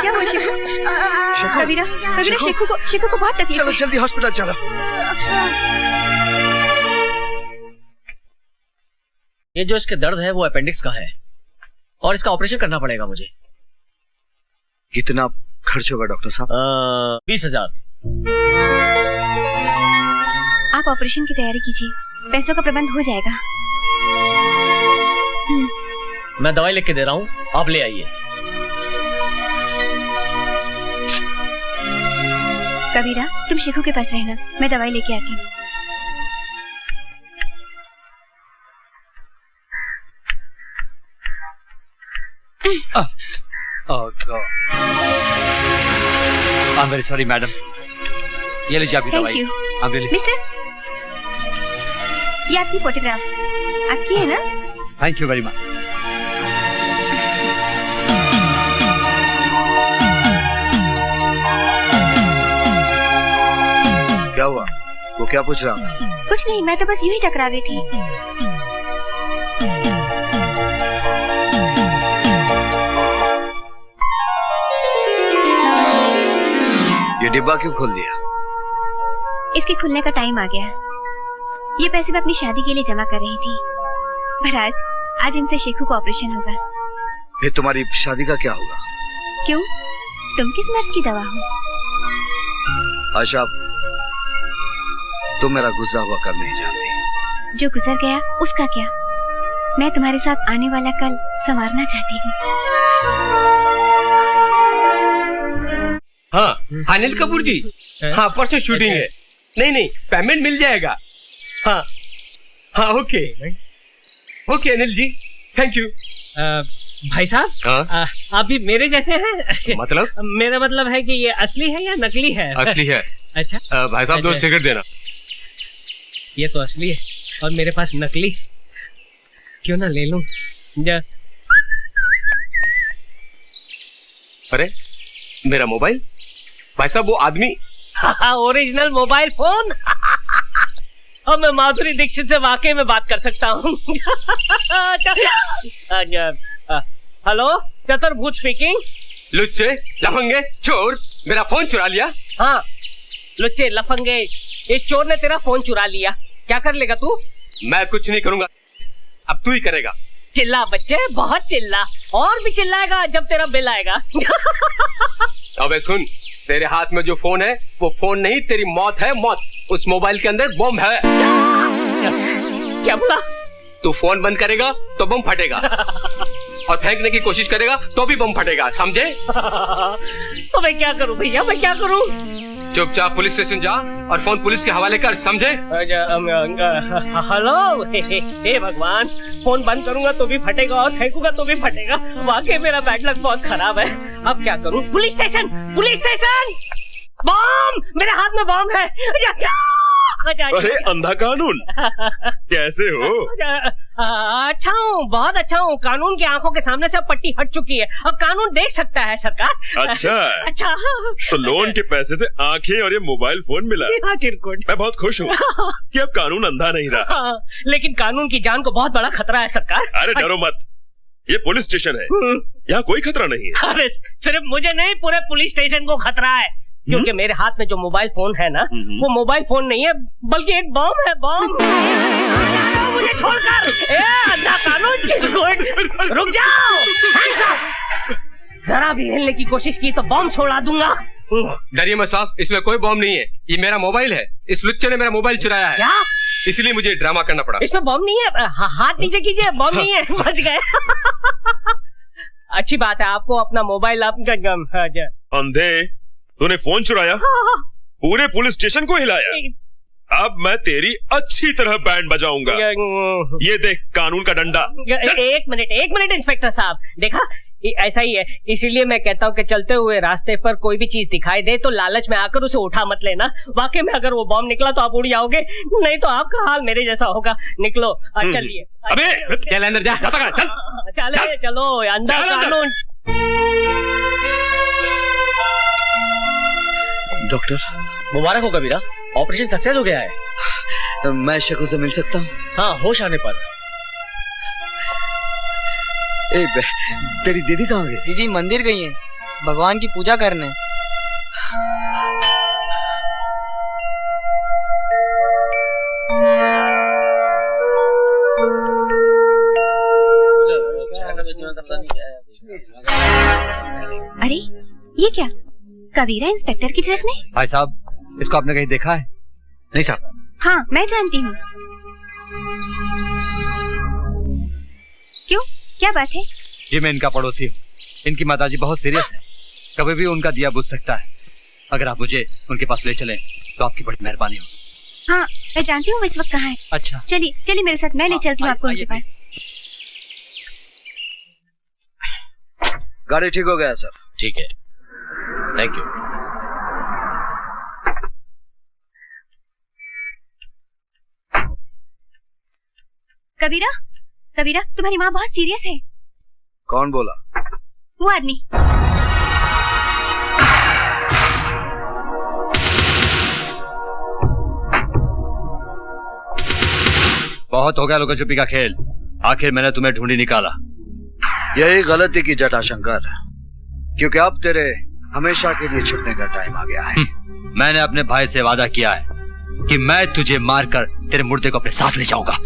क्या हुआ शेखू? कबीरा, शेखू को बहुत तकलीफ है। चलो जल्दी हॉस्पिटल चलो। ये जो इसके दर्द है वो अपेंडिक्स का है, और इसका ऑपरेशन करना पड़ेगा मुझे। कितना खर्च होगा डॉक्टर साहब? 20,000। आप ऑपरेशन की तैयारी कीजिए, पैसों का प्रबंध हो जाएगा। मैं दवाई लिख के दे रहा हूँ, आप ले आइए। कबीरा, तुम शेखू के पास रहना, मैं दवाई लेके आती हूँ। Oh God. I'm very sorry, madam. ये लीजिए आपकी दवाई। Thank you. I'm really mister, ये आपकी फोटोग्राफ आपकी है ना? Thank you very much. क्या हुआ? वो क्या पूछ रहा था? कुछ नहीं, मैं तो बस यूं ही टकरा रही थी। ये डिब्बा क्यों खोल दिया? इसके खुलने का टाइम आ गया। ये पैसे मैं अपनी शादी के लिए जमा कर रही थी, पर आज इनसे शेखू का ऑपरेशन होगा। फिर तुम्हारी शादी का क्या होगा? क्यों, तुम किस मर्ज की दवा हो? आशा, तुम मेरा गुजरा हुआ कल नहीं जानती। जो गुजर गया उसका क्या? मैं तुम्हारे साथ आने वाला कल संवारना चाहती हूँ। हाँ अनिल कपूर जी, हाँ परसों शूटिंग है। नहीं पेमेंट मिल जाएगा। हाँ हाँ okay okay Anil ji, thank you. भाई साहब, आप भी मेरे जैसे हैं? मतलब? मेरा मतलब है कि ये असली है या नकली है? असली है। अच्छा भाई साहब, दो सिगरेट देना। ये तो असली है और मेरे पास नकली, क्यों ना ले लूं? अरे मेरा मोबाइल, भाई साहब वो आदमी। Original mobile phone. अब मैं माधुरी दीक्षित से वाकई में बात कर सकता हूँ। हेलो, चतुर्भुज स्पीकिंग। लुच्चे लफंगे चोर, मेरा फोन चुरा लिया। हाँ लुच्चे लफंगे, इस चोर ने तेरा फोन चुरा लिया, क्या कर लेगा तू? मैं कुछ नहीं करूंगा, अब तू ही करेगा। चिल्ला बच्चे, बहुत चिल्ला, और भी चिल्लाएगा जब तेरा बिल आएगा। अबे सुन, तेरे हाथ में जो फोन है वो फोन नहीं, तेरी मौत है मौत। उस मोबाइल के अंदर बम है। क्या बोला? तू फोन बंद करेगा तो बम फटेगा, और फेंकने की कोशिश करेगा तो भी बम फटेगा, समझे? तो मैं क्या करूं भैया, मैं क्या करूं? चुपचाप पुलिस स्टेशन जा और फोन पुलिस के हवाले कर, समझे? हेलो, हे भगवान, फोन बंद करूंगा तो भी फटेगा और फेंकूंगा तो भी फटेगा। वाकई मेरा बैड लक बहुत खराब है। अब क्या करूं? Police station, police station! Bomb! मेरे हाथ में बम है। अरे अंधा कानून, कैसे हो? अच्छा हूँ, बहुत अच्छा हूँ। कानून की आंखों के सामने से पट्टी हट चुकी है, अब कानून देख सकता है सरकार। अच्छा अच्छा, तो लोन के पैसे से आंखें और ये मोबाइल फोन मिला। मैं बहुत खुश हूँ कि अब कानून अंधा नहीं रहा। लेकिन कानून की जान को बहुत बड़ा खतरा है सरकार। अरे डरो मत, ये पुलिस स्टेशन है, यहाँ कोई खतरा नहीं है। अरे सिर्फ मुझे नहीं, पूरे पुलिस स्टेशन को खतरा है, क्योंकि मेरे हाथ में जो मोबाइल फोन है ना, वो मोबाइल फोन नहीं है बल्कि एक बम है। बम! मुझे छोड़कर, अंधा कानून, चिरकुट, रुक जाओ! जरा भी हिलने की कोशिश की तो बम छोड़ा दूंगा। डरिए मत साहब, इसमें कोई बम नहीं है, ये मेरा मोबाइल है। इस लुच्चे ने मेरा मोबाइल चुराया है। क्या? इसलिए मुझे ड्रामा करना पड़ा। इसमें बम नहीं है, हाथ नीचे कीजिए, बम नहीं है। बच गए। अच्छी बात है, आपको अपना मोबाइल आपका। अंधे, तूने फोन चुराया, पूरे पुलिस स्टेशन को हिलाया। अब मैं तेरी अच्छी तरह बैंड बजाऊंगा। ये देख कानून का डंडा। एक मिनट इंस्पेक्टर साहब, देखा ऐसा ही है, इसीलिए मैं कहता हूँ कि चलते हुए रास्ते पर कोई भी चीज दिखाई दे तो लालच में आकर उसे उठा मत लेना। वाकई में अगर वो बम निकला तो आप उड़ जाओगे, नहीं तो आपका हाल मेरे जैसा होगा। निकलो, चलिए। अबे चल अंदर जा, चल चलो अंदर। कानून। डॉक्टर, मुबारक हो कबीरा, ऑपरेशन सक्सेस हो गया है। मैं शेखू से मिल सकता हूँ? हाँ, होश आने पर। तेरी दीदी कहाँ गई? दीदी मंदिर गई है, भगवान की पूजा करने। अरे ये क्या, कबीरा इंस्पेक्टर की ड्रेस में? भाई साहब, इसको आपने कहीं देखा है? नहीं साहब। हाँ मैं जानती हूँ। क्यों, क्या बात है? ये मैं इनका पड़ोसी हूँ, इनकी माताजी बहुत सीरियस है, कभी भी उनका दिया बुझ सकता है। अगर आप मुझे उनके पास ले चलें तो आपकी बड़ी मेहरबानी होगी। हाँ मैं जानती हूँ वो इस वक्त कहाँ है। अच्छा चलिए मेरे साथ, मैं ले चलती हूँ आपको उनके पास। गाड़ी ठीक हो गया सर। ठीक है, थैंक यू। कबीरा, कबीरा, तुम्हारी माँ बहुत सीरियस है। कौन बोला? वो आदमी। बहुत हो गया लुका छुपी का खेल। आखिर मैंने तुम्हें ढूंढी निकाला। यही गलती की जटा शंकर, क्योंकि अब तेरे हमेशा के लिए छुपने का टाइम आ गया है। मैंने अपने भाई से वादा किया है कि मैं तुझे मारकर तेरे मुर्दे को अपने साथ ले जाऊंगा।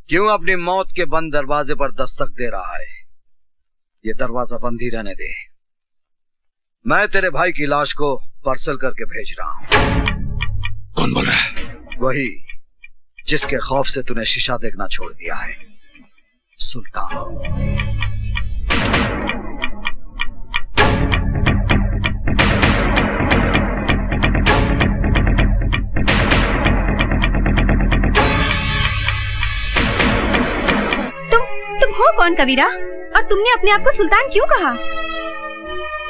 क्यों अपनी मौत के बंद दरवाजे पर दस्तक दे रहा है? ये दरवाजा बंद ही रहने दे। मैं तेरे भाई की लाश को पार्सल करके भेज रहा हूं। कौन बोल रहा है? वही जिसके खौफ से तूने शीशा देखना छोड़ दिया है, सुल्तान। तुम हो कौन कबीरा? और तुमने अपने आप को सुल्तान क्यों कहा?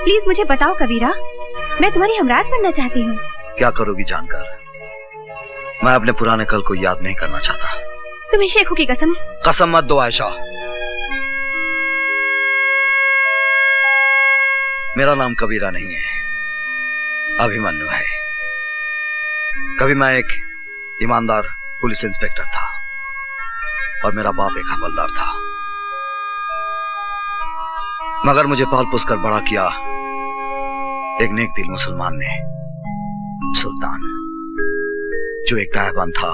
प्लीज मुझे बताओ कबीरा, मैं तुम्हारी हमराज बनना चाहती हूँ। क्या करोगी जानकर? मैं अपने पुराने कल को याद नहीं करना चाहता। तुम्हें शेखों की कसम। कसम मत दो आयशा। मेरा नाम कबीरा नहीं है, अभिमन्यु है। कभी मैं एक ईमानदार पुलिस इंस्पेक्टर था और मेरा बाप एक हवलदार था, मगर मुझे पाल पोस कर बड़ा किया एक नेक दिल मुसलमान ने, सुल्तान, जो एक गायबान था,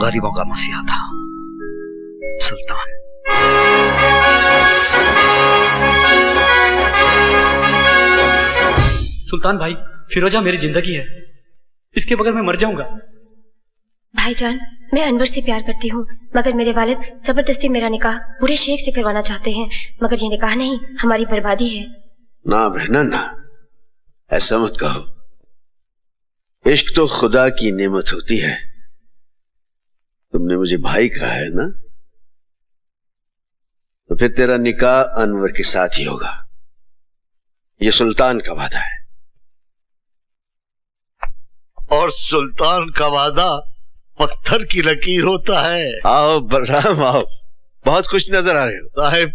गरीबों का मसीहा था। सुल्तान। सुल्तान भाई, फिरोजा मेरी जिंदगी है, इसके बगैर मैं मर जाऊंगा। भाईजान, मैं अनवर से प्यार करती हूँ, मगर मेरे वालिद जबरदस्ती मेरा निकाह बूढ़े शेख से करवाना चाहते हैं, मगर ये निकाह नहीं, हमारी बर्बादी है। ना बहना ना, ऐसा मत कहो। इश्क तो खुदा की नेमत होती है। तुमने मुझे भाई कहा है ना, तो फिर तेरा निकाह अनवर के साथ ही होगा। ये सुल्तान का वादा है। और सुल्तान का वादा पत्थर की लकीर होता है। आओ बलराम आओ, बहुत खुश नजर आ रहे हो। साहिब,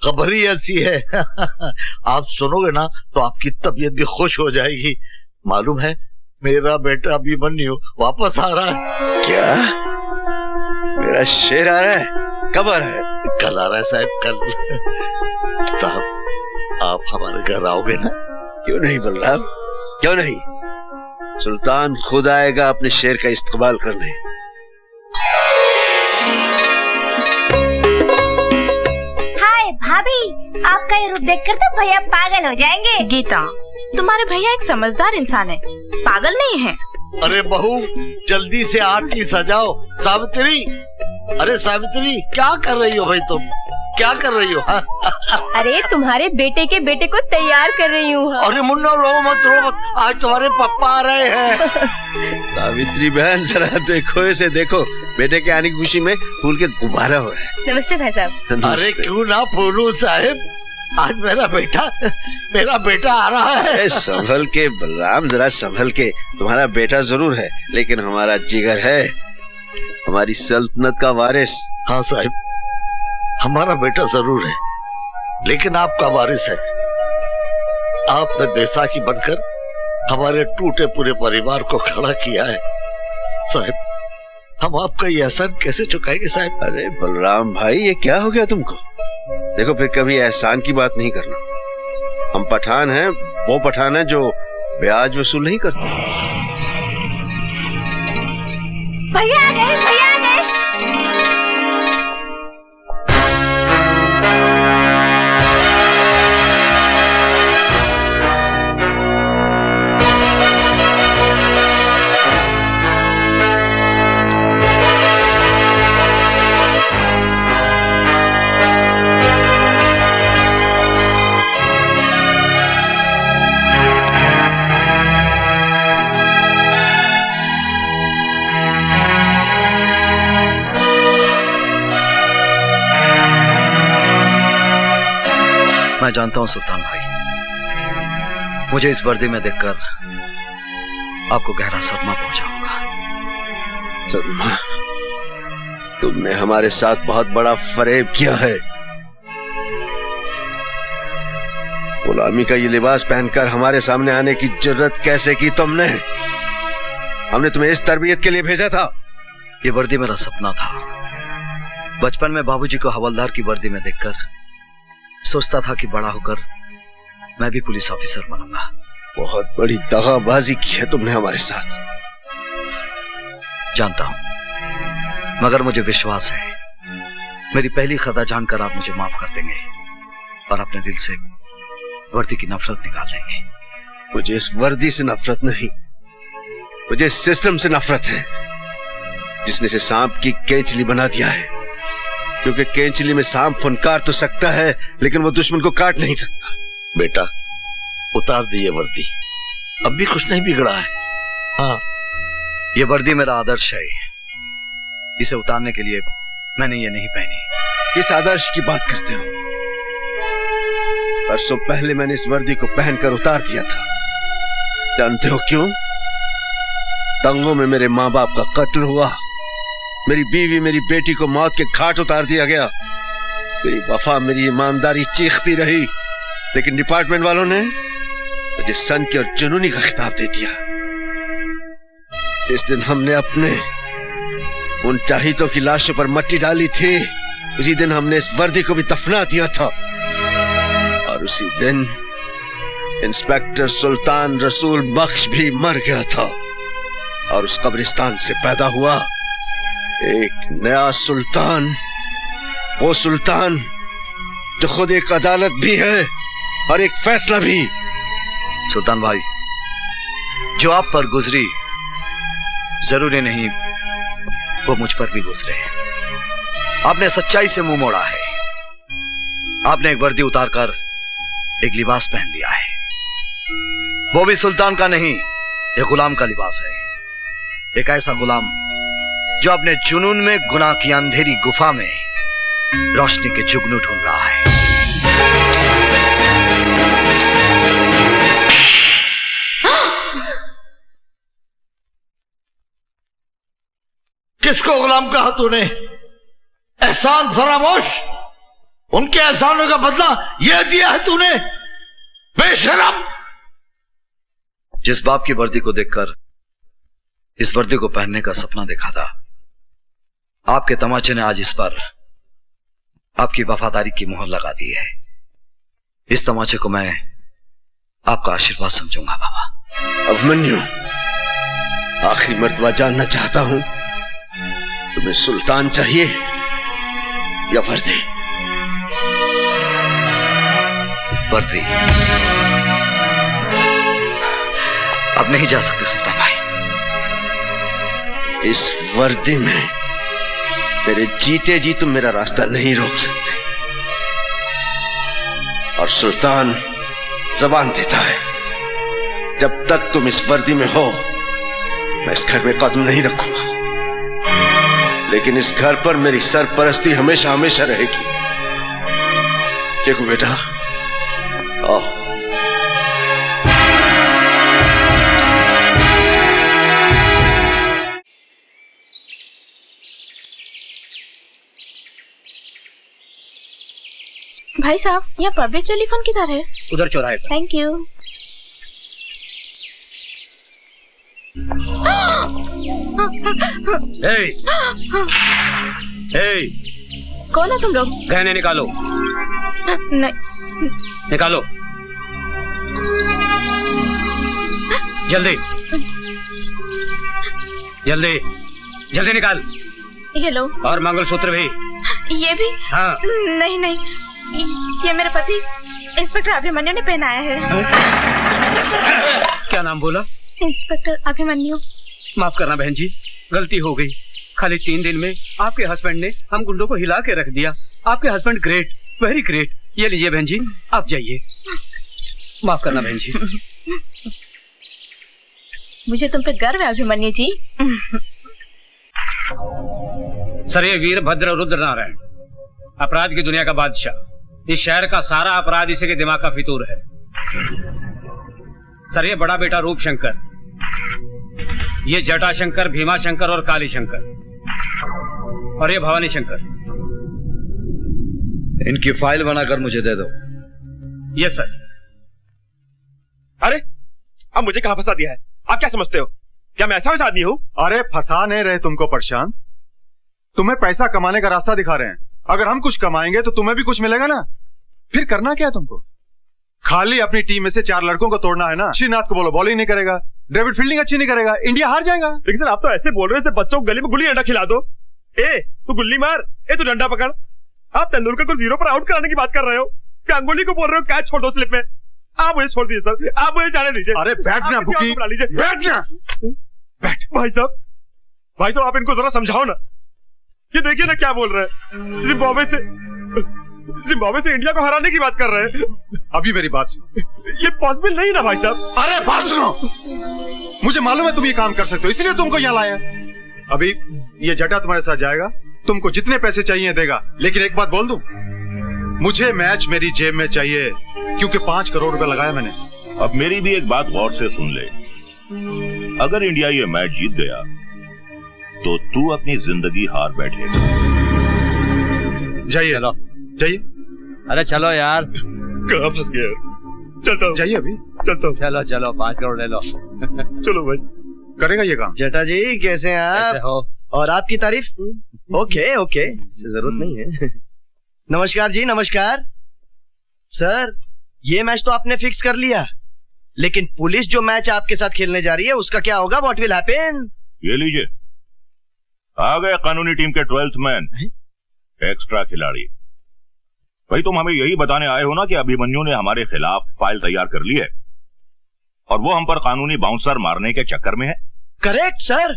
खबर ही ऐसी है। आप सुनोगे ना तो आपकी तबीयत भी खुश हो जाएगी। मालूम है, मेरा बेटा अभिमन्यु वापस आ रहा है। क्या? मेरा शेर आ रहा है? कब आ रहा है? कल आ रहा है साहब, कल। साहब, आप हमारे घर आओगे ना? क्यों नहीं बलराम, क्यों नहीं। सुल्तान खुद आएगा अपने शेर का इस्तेमाल करने। हाय भाभी, आपका ये रूप देखकर तो भैया पागल हो जाएंगे। गीता, तुम्हारे भैया एक समझदार इंसान है, पागल नहीं है। अरे बहू, जल्दी से आरती सजाओ। सावित्री, अरे सावित्री, क्या कर रही हो भाई तुम? क्या कर रही हो? अरे तुम्हारे बेटे के बेटे को तैयार कर रही हूँ। अरे मुन्ना, रो मत रो मत, आज तुम्हारे पापा आ रहे हैं। सावित्री बहन, जरा देखो इसे, देखो, बेटे के आने की खुशी में फूल के गुब्बारा हो रहा है। नमस्ते भाई साहब। अरे क्यों ना फूलू साहिब, आज मेरा बेटा आ रहा है। संभल के बलराम, जरा संभल के। तुम्हारा बेटा जरूर है, लेकिन हमारा जिगर है, हमारी सल्तनत का वारिस। हाँ साहिब, हमारा बेटा जरूर है, लेकिन आपका वारिस है। आपने बैसाखी बनकर हमारे टूटे पूरे परिवार को खड़ा किया है। साहिब, हम आपका ये एहसान कैसे चुकाएंगे साहिब? अरे बलराम भाई, ये क्या हो गया तुमको? देखो फिर कभी एहसान की बात नहीं करना। हम पठान हैं, वो पठान है जो ब्याज वसूल नहीं करते। भैया आ गए, भैया आ गए। मैं जानता हूं सुल्तान भाई, मुझे इस वर्दी में देखकर आपको गहरा सदमा पहुंचा होगा। सदमा? तुमने हमारे साथ बहुत बड़ा फरेब किया है। गुलामी का ये लिबास पहनकर हमारे सामने आने की जरूरत कैसे की तुमने? हमने तुम्हें इस तरबियत के लिए भेजा था। ये वर्दी मेरा सपना था। बचपन में बाबूजी को हवलदार की वर्दी में देखकर सोचता था कि बड़ा होकर मैं भी पुलिस ऑफिसर बनूंगा। बहुत बड़ी दगाबाजी की है तुमने हमारे साथ। जानता हूं, मगर मुझे विश्वास है मेरी पहली खता जानकर आप मुझे माफ कर देंगे और अपने दिल से वर्दी की नफरत निकाल देंगे। मुझे इस वर्दी से नफरत नहीं, मुझे इस सिस्टम से नफरत है जिसने से सांप की केंचली बना दिया है। क्योंकि केंचली में सांप फुनकार तो सकता है लेकिन वो दुश्मन को काट नहीं सकता। बेटा उतार दी ये वर्दी, अब भी कुछ नहीं बिगड़ा है। हाँ, ये वर्दी मेरा आदर्श है, इसे उतारने के लिए मैंने ये नहीं पहनी। किस आदर्श की बात करते हो? परसों पहले मैंने इस वर्दी को पहनकर उतार दिया था। जानते हो क्यों? दंगों में मेरे माँ बाप का कत्ल हुआ, मेरी बीवी मेरी बेटी को मौत के घाट उतार दिया गया। मेरी वफा मेरी ईमानदारी चीखती रही, लेकिन डिपार्टमेंट वालों ने मुझे सन की और जुनूनी का खिताब दे दिया। इस दिन हमने अपने उन चाहितों की लाशों पर मट्टी डाली थी, उसी दिन हमने इस वर्दी को भी दफना दिया था। और उसी दिन इंस्पेक्टर सुल्तान रसूल बख्श भी मर गया था और उस कब्रिस्तान से पैदा हुआ एक नया सुल्तान, वो सुल्तान जो खुद एक अदालत भी है और एक फैसला भी। सुल्तान भाई, जो आप पर गुजरी जरूरी नहीं वो मुझ पर भी गुजरे। आपने सच्चाई से मुंह मोड़ा है। आपने एक वर्दी उतारकर एक लिबास पहन लिया है, वो भी सुल्तान का नहीं, एक गुलाम का लिबास है। एक ऐसा गुलाम जो अपने जुनून में गुनाह की अंधेरी गुफा में रोशनी के जुगनू ढूंढ रहा है। किसको गुलाम कहा तूने? एहसान फरामोश, उनके एहसानों का बदला यह दिया है तूने, बेशरम। जिस बाप की वर्दी को देखकर इस वर्दी को पहनने का सपना देखा था, आपके तमाचे ने आज इस पर आपकी वफादारी की मोहर लगा दी है। इस तमाचे को मैं आपका आशीर्वाद समझूंगा बाबा। अभिमन्यु, आखिरी मर्तबा जानना चाहता हूं, तुम्हें सुल्तान चाहिए या वर्दी? वर्दी। अब नहीं जा सकते सुल्तान भाई। इस वर्दी में मेरे जीते जी तुम मेरा रास्ता नहीं रोक सकते। और सुल्तान जबान देता है, जब तक तुम इस वर्दी में हो मैं इस घर में कदम नहीं रखूंगा, लेकिन इस घर पर मेरी सरपरस्ती हमेशा हमेशा रहेगी। देखो बेटा, आओ। भाई साहब, यहाँ पब्लिक टेलीफोन किधर है? उधर चौराहे पर। Thank you. कौन हो तुम लोग? गहने निकालो। नहीं। निकालो जल्दी जल्दी जल्दी निकाल। ये लो। और मंगलसूत्र भी। ये भी? हाँ। नहीं नहीं, ये मेरे पति इंस्पेक्टर अभिमन्यु ने पहनाया है। क्या नाम बोला? इंस्पेक्टर अभिमन्यु। माफ करना बहन जी, गलती हो गई। खाली 3 दिन में आपके हस्बैंड ने हम गुंडों को हिला के रख दिया। आपके हस्बैंड ग्रेट, वेरी ग्रेट। ये लीजिए बहन जी, आप जाइए। माफ करना बहन जी। मुझे तुम पे गर्व है अभिमन्यु जी। सर, ये वीरभद्र रुद्र नारायण, अपराध की दुनिया का बादशाह। इस शहर का सारा अपराध इसी के दिमाग का फितूर है। सर, ये बड़ा बेटा रूप शंकर, ये जटा शंकर, भीमा शंकर और काली शंकर, और ये भवानी शंकर। इनकी फाइल बनाकर मुझे दे दो। Yes sir. अरे अब मुझे कहां फंसा दिया है? आप क्या समझते हो? क्या मैं ऐसा वैसा आदमी हूं? अरे फंसा नहीं रहे तुमको प्रशांत, तुम्हें पैसा कमाने का रास्ता दिखा रहे हैं। अगर हम कुछ कमाएंगे तो तुम्हें भी कुछ मिलेगा ना। फिर करना क्या है तुमको? खाली अपनी टीम में से 4 लड़कों को तोड़ना है ना। श्रीनाथ को बोलो बॉलिंग नहीं करेगा, डेविड फील्डिंग अच्छी नहीं करेगा, इंडिया हार जाएगा। लेकिन सर, आप तो ऐसे बोल रहे हो जैसे बच्चों को गली में गुल्ली डंडा खिला दो। ए तू गुल्ली मार, ए तू डंडा पकड़। आप तेंदुलकर को 0 पर आउट कराने की बात कर रहे हो। गांगुली को बोल रहे हो कैच छोड़ दो स्लिप में। आप मुझे छोड़ दीजिए सर, आप मुझे जाने दीजिए। अरे बैठना बुकी, बैठना। बैठ। भाई साहब आप इनको जरा समझाओ ना। ये देखिए ना क्या बोल रहे हैं। जिम्बाब्वे से इंडिया को हराने की बात कर रहे हैं। अभी मेरी बात सुनो। ये पॉसिबल नहीं ना भाई साहब। अरे बात सुनो, मुझे मालूम है तुम ये काम कर सकते हो, इसलिए तुमको यहाँ लाया। अभी ये जटा तुम्हारे साथ जाएगा, तुमको जितने पैसे चाहिए देगा। लेकिन एक बात बोल दूं, मुझे मैच मेरी जेब में चाहिए, क्योंकि 5 करोड़ रुपए लगाया मैंने। अब मेरी भी एक बात गौर से सुन ले। अगर इंडिया ये मैच जीत गया तो तू अपनी जिंदगी हार बैठेगा। जाइए जाइए। अरे चलो यार। कहाँ फंस गया? चलता हूँ। जाइए अभी चलता हूँ। चलो 5 करोड़ ले लो। चलो भाई, करेगा ये काम। जटा जी कैसे हैं आप? हो? और आपकी तारीफ? ओके ओके, जरूरत नहीं है। नमस्कार जी, नमस्कार। सर, ये मैच तो आपने फिक्स कर लिया, लेकिन पुलिस जो मैच आपके साथ खेलने जा रही है उसका क्या होगा? What will happen? ये लीजिए, आ गए कानूनी टीम के 12th मैन, एक्स्ट्रा खिलाड़ी। भाई तुम हमें यही बताने आए हो ना कि अभिमन्यु ने हमारे खिलाफ फाइल तैयार कर ली है और वो हम पर कानूनी बाउंसर मारने के चक्कर में है। Correct sir.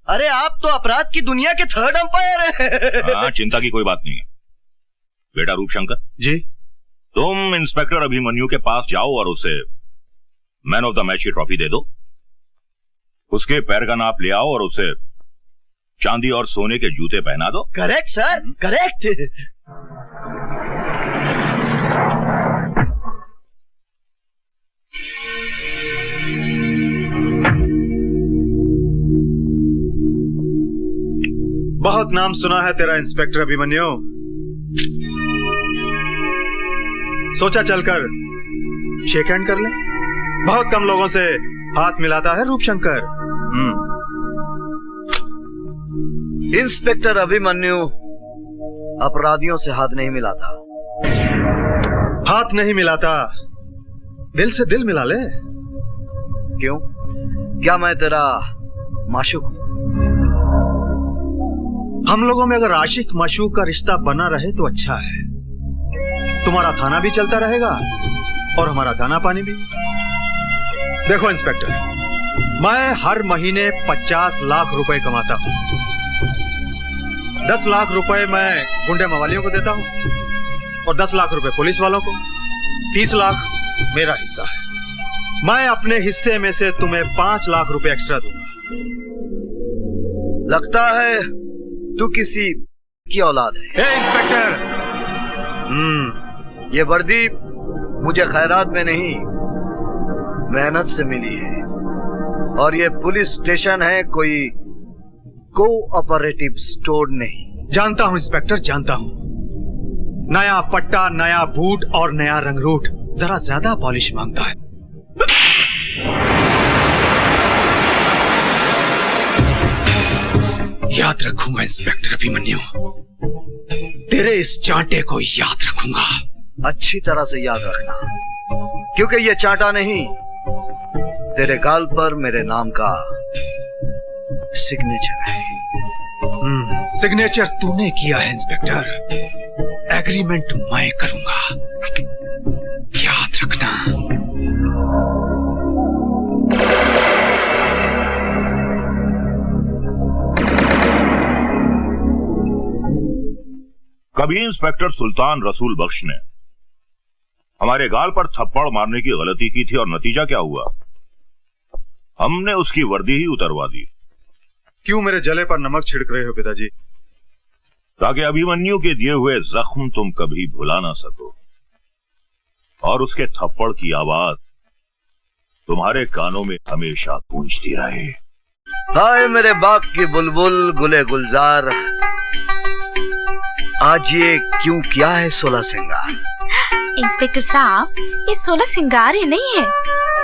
अरे आप तो अपराध की दुनिया के 3rd अंपायर हैं। हाँ, चिंता की कोई बात नहीं है। बेटा रूपशंकर जी, तुम इंस्पेक्टर अभिमन्यु के पास जाओ और उसे मैन ऑफ द मैच की ट्रॉफी दे दो। उसके पैर का नाप ले आओ और उसे चांदी और सोने के जूते पहना दो। Correct sir, correct. बहुत नाम सुना है तेरा इंस्पेक्टर अभिमन्यु। सोचा चलकर शेक हैंड कर ले। बहुत कम लोगों से हाथ मिलाता है रूपशंकर। इंस्पेक्टर अभिमन्यु अपराधियों से हाथ नहीं मिलाता। हाथ नहीं मिलाता, दिल से दिल मिला ले। क्यों? क्या मैं तेरा माशूक हूं? हम लोगों में अगर आशिक माशूक का रिश्ता बना रहे तो अच्छा है। तुम्हारा थाना भी चलता रहेगा और हमारा दाना पानी भी। देखो इंस्पेक्टर, मैं हर महीने 50 लाख रुपए कमाता हूं। 10 लाख रुपए मैं गुंडे मवालियों को देता हूं और 10 लाख रुपए पुलिस वालों को। 30 लाख मेरा हिस्सा है। मैं अपने हिस्से में से तुम्हें 5 लाख रुपए एक्स्ट्रा दूंगा। लगता है तू किसी की औलाद है। इंस्पेक्टर, ये वर्दी मुझे खैरात में नहीं, मेहनत से मिली है। और ये पुलिस स्टेशन है, कोई कोऑपरेटिव स्टोर नहीं। जानता हूं इंस्पेक्टर, जानता हूं। नया पट्टा, नया बूट और नया रंगरूट जरा ज्यादा पॉलिश मांगता है। याद रखूंगा इंस्पेक्टर अभिमन्यु, तेरे इस चांटे को याद रखूंगा। अच्छी तरह से याद रखना, क्योंकि ये चांटा नहीं, तेरे गाल पर मेरे नाम का सिग्नेचर है। सिग्नेचर तूने किया है इंस्पेक्टर, एग्रीमेंट मैं करूंगा, याद रखना। कभी इंस्पेक्टर सुल्तान रसूल बख्श ने हमारे गाल पर थप्पड़ मारने की गलती की थी और नतीजा क्या हुआ? हमने उसकी वर्दी ही उतरवा दी। क्यों मेरे जले पर नमक छिड़क रहे हो पिताजी? ताकि अभिमन्यु के दिए हुए जख्म तुम कभी भुला ना सको और उसके थप्पड़ की आवाज तुम्हारे कानों में हमेशा गूंजती रहे। हाय मेरे बाग की बुलबुल गुले गुलजार, आज ये क्यों किया है 16 सिंगार? इंस्पेक्टर साहब, ये 16 सिंगार ही नहीं है,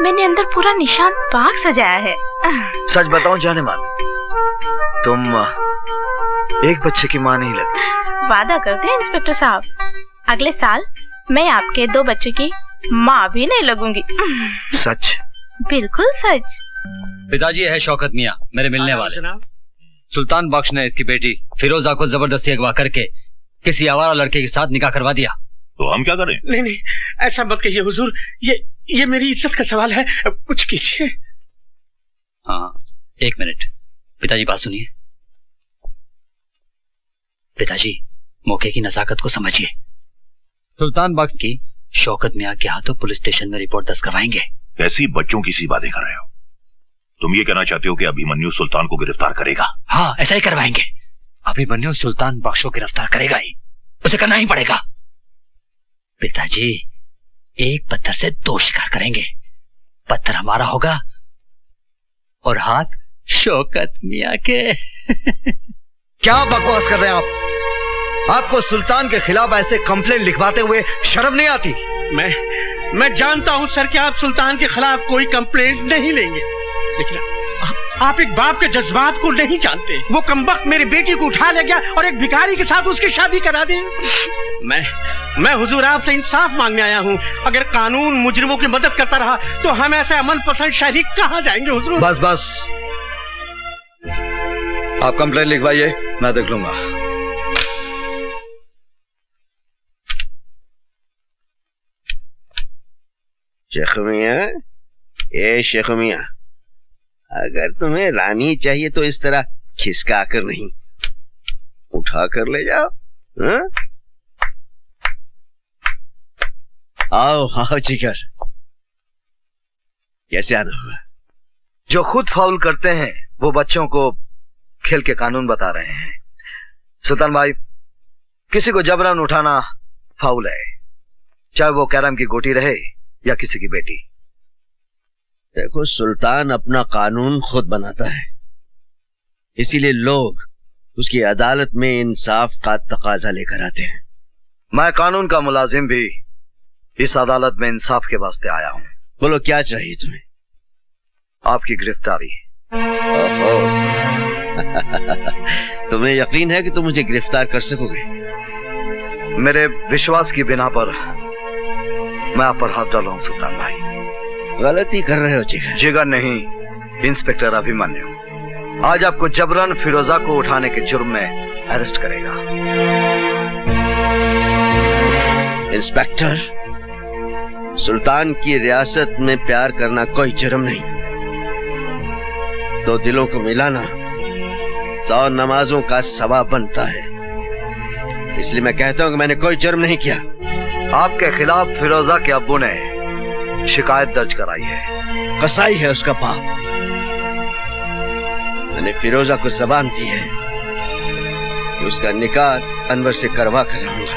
मैंने अंदर पूरा निशान बाग सजाया है। सच बताऊं जाने मान, तुम एक बच्चे की मां नहीं लगती। वादा करते हैं इंस्पेक्टर साहब, अगले साल मैं आपके 2 बच्चों की माँ भी नहीं लगूंगी। सच? बिल्कुल सच। पिताजी है शौकत मियाँ, मेरे मिलने वाले। सुल्तान बख्श ने इसकी बेटी फिरोजा को जबरदस्ती अगवा करके किसी आवारा लड़के के साथ निकाह करवा दिया। तो हम क्या करें? नहीं नहीं, ऐसा मत कहिए हुजूर, ये मेरी इज्जत का सवाल है, कुछ कीजिए। हाँ, 1 मिनट, पिताजी बात सुनिए। पिताजी, मौके की नजाकत को समझिए। सुल्तान बख्श की शौकत मियाँ के हाथों पुलिस स्टेशन में रिपोर्ट दर्ज करवाएंगे। कैसी बच्चों की सी बातें कर रहे हो? तुम ये कहना चाहते हो कि अभिमन्यु सुल्तान को गिरफ्तार करेगा? हाँ, ऐसा ही करवाएंगे। अभिमन्यु सुल्तान बख्श को गिरफ्तार करेगा ही, उसे करना ही पड़ेगा। पिताजी, एक पत्थर से 2 शिकार करेंगे। पत्थर हमारा होगा और हाथ शौकत मियाँ के। क्या बकवास कर रहे हैं आप? आपको सुल्तान के खिलाफ ऐसे कंप्लेंट लिखवाते हुए शर्म नहीं आती? मैं जानता हूं सर कि आप सुल्तान के खिलाफ कोई कंप्लेंट नहीं लेंगे, लेकिन आप एक बाप के जज्बात को नहीं जानते। वो कमबख्त मेरी बेटी को उठा ले गया और एक भिखारी के साथ उसकी शादी करा दी। मैं हुजूर आपसे इंसाफ मांगने आया हूँ। अगर कानून मुजरिमों की मदद करता रहा तो हम ऐसे अमन पसंद शहरी कहाँ जाएंगे हुजूर? बस आप कंप्लेंट लिखवाइए, मैं देख लूंगा। शेख मियां, ए शेख मियां, अगर तुम्हें रानी चाहिए तो इस तरह खिसका कर नहीं, उठा कर ले जाओ। हा? आओ आओ जिगर, कैसे आना हुआ? जो खुद फाउल करते हैं वो बच्चों को खेल के कानून बता रहे हैं। सुल्तान भाई, किसी को जबरन उठाना फाउल है, चाहे वो कैरम की गोटी रहे या किसी की बेटी। देखो, सुल्तान अपना कानून खुद बनाता है, इसीलिए लोग उसकी अदालत में इंसाफ का तकाजा लेकर आते हैं। मैं कानून का मुलाजिम भी इस अदालत में इंसाफ के वास्ते आया हूं। बोलो, क्या चाहिए तुम्हें? आपकी गिरफ्तारी। तुम्हें यकीन है कि तुम मुझे गिरफ्तार कर सकोगे? मेरे विश्वास की बिना पर मैं आप पर हाथ डाला हूं सुल्तान भाई। गलती कर रहे हो जिगर। जिगर नहीं, इंस्पेक्टर अभिमन्यु आज आपको जबरन फिरोजा को उठाने के जुर्म में अरेस्ट करेगा। इंस्पेक्टर, सुल्तान की रियासत में प्यार करना कोई जुर्म नहीं। 2 दिलों को मिलाना 100 नमाजों का सवाब बनता है। इसलिए मैं कहता हूं कि मैंने कोई जुर्म नहीं किया। आपके खिलाफ फिरोजा के अब्बू ने शिकायत दर्ज कराई है। कसाई है उसका बाप। मैंने फिरोजा को जबान दी है कि उसका निकाह अनवर से करवा कर रहूंगा।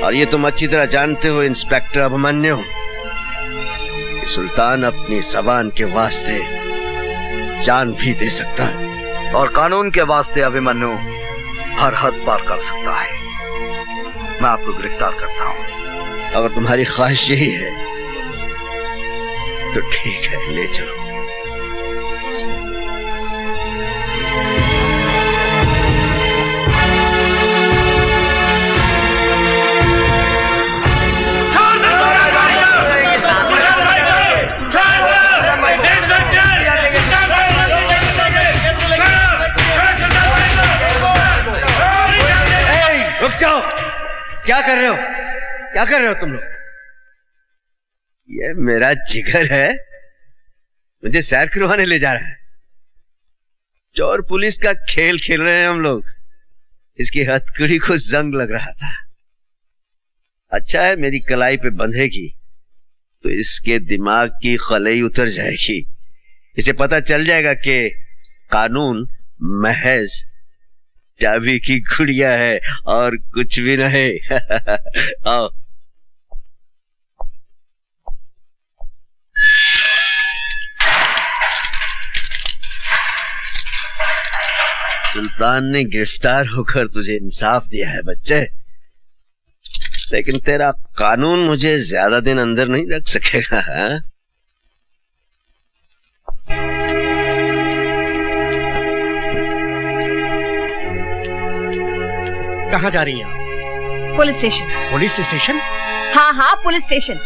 और ये तुम अच्छी तरह जानते हो इंस्पेक्टर अभिमन्यु कि सुल्तान अपनी जबान के वास्ते जान भी दे सकता है और कानून के वास्ते अभिमन्यु हर हद पार कर सकता है। मैं आपको गिरफ्तार करता हूं। अगर तुम्हारी ख्वाहिश यही है तो ठीक है, ले चलो। क्या कर रहे हो? क्या कर रहे हो तुम लोग? ये मेरा जिगर है, मुझे सैर करवाने ले जा रहा है। चोर पुलिस का खेल खेल रहे हैं हम लोग। इसकी हथकड़ी को जंग लग रहा था। अच्छा है मेरी कलाई पे बंधेगी तो इसके दिमाग की खलई उतर जाएगी। इसे पता चल जाएगा कि कानून महज चाबी की गुड़िया है और कुछ भी नहीं। आओ। सुल्तान ने गिरफ्तार होकर तुझे इंसाफ दिया है बच्चे, लेकिन तेरा कानून मुझे ज्यादा दिन अंदर नहीं रख सकेगा। हाँ? कहाँ जा रही हैं? Police station. Police station? हाँ हाँ पुलिस स्टेशन,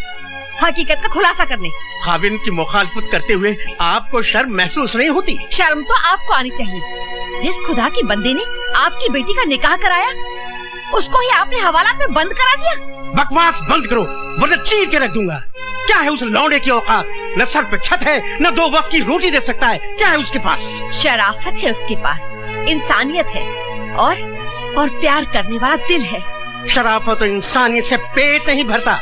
हकीकत का खुलासा करने। खाविन की मुखालफत करते हुए आपको शर्म महसूस नहीं होती? शर्म तो आपको आनी चाहिए। जिस खुदा की बंदे ने आपकी बेटी का निकाह कराया, उसको ही आपने हवालात में बंद करा दिया। बकवास बंद करो वरना चीर के रख दूंगा। क्या है उस लौंडे की औकात? न सर पे छत है, न 2 वक्त की रोटी दे सकता है। क्या है उसके पास? शराफत है उसके पास, इंसानियत है और प्यार करने वाला दिल है। शराफत और इंसानियत से पेट नहीं भरता।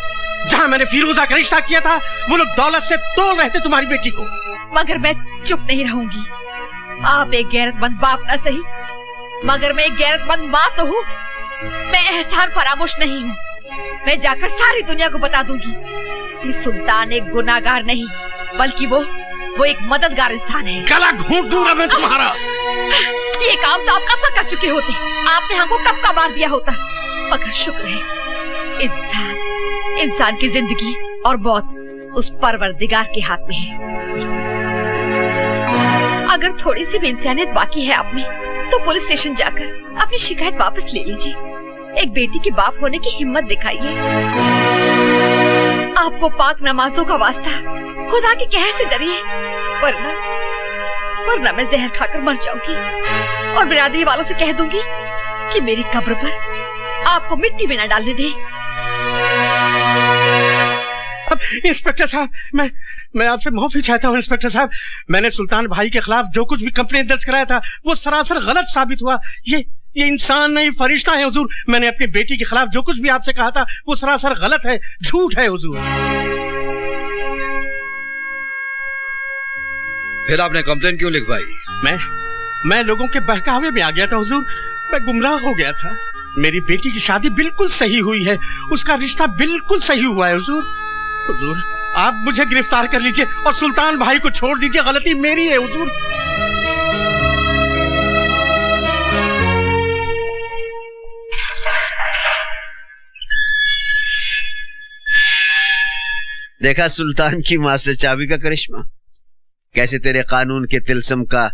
जहाँ मैंने फिरोजा का रिश्ता किया था वो लोग दौलत से तोड़ रहे थे तुम्हारी बेटी को। मगर मैं चुप नहीं रहूंगी। आप एक गैरतमंद बाप न सही, मगर मैं एक गैरतमंद माँ तो हूँ। मैं एहसान फरामोश नहीं हूँ। मैं जाकर सारी दुनिया को बता दूंगी कि सुल्तान एक गुनाहगार नहीं बल्कि वो एक मददगार इंसान है। गला घूंट दूंगा मैं तुम्हारा। ये काम तो आप कब कर चुके होते, आपने हमको कब का मार दिया होता। मगर शुक्र है इंसान की जिंदगी और मौत उस परवरदिगार के हाथ में है। अगर थोड़ी सी भी इंसानियत बाकी है आप में तो पुलिस स्टेशन जाकर अपनी शिकायत वापस ले लीजिए। एक बेटी के बाप होने की हिम्मत दिखाइए। आपको पाक नमाजों का वास्ता, खुदा के कहर से डरिए, वरना मैं जहर खाकर मर जाऊंगी और बिरादरी वालों से कह दूंगी कि मेरी कब्र पर आपको मिट्टी में न डालने दे। इंस्पेक्टर साहब, मैं आपसे माफी चाहता हूँ। इंस्पेक्टर साहब, मैंने सुल्तान भाई के खिलाफ जो कुछ भी कंप्लेंट दर्ज कराया था वो सरासर गलत साबित हुआ। ये इंसान नहीं फरिश्ता है हुजूर। मैंने अपनी बेटी के खिलाफ जो कुछ भी आपसे कहा था वो सरासर गलत है, झूठ है हुजूर। फिर आपने कंप्लेंट क्यों लिखवाई? मैं लोगों के बहकावे में आ गया था हुजूर। मैं गुमराह हो गया था। मेरी बेटी की शादी बिल्कुल सही हुई है, उसका रिश्ता बिल्कुल सही हुआ है हुजूर। हुजूर आप मुझे गिरफ्तार कर लीजिए और सुल्तान भाई को छोड़ दीजिए। गलती मेरी है हुजूर। देखा सुल्तान की माँ से चाबी का करिश्मा, कैसे तेरे कानून के तिलस्म का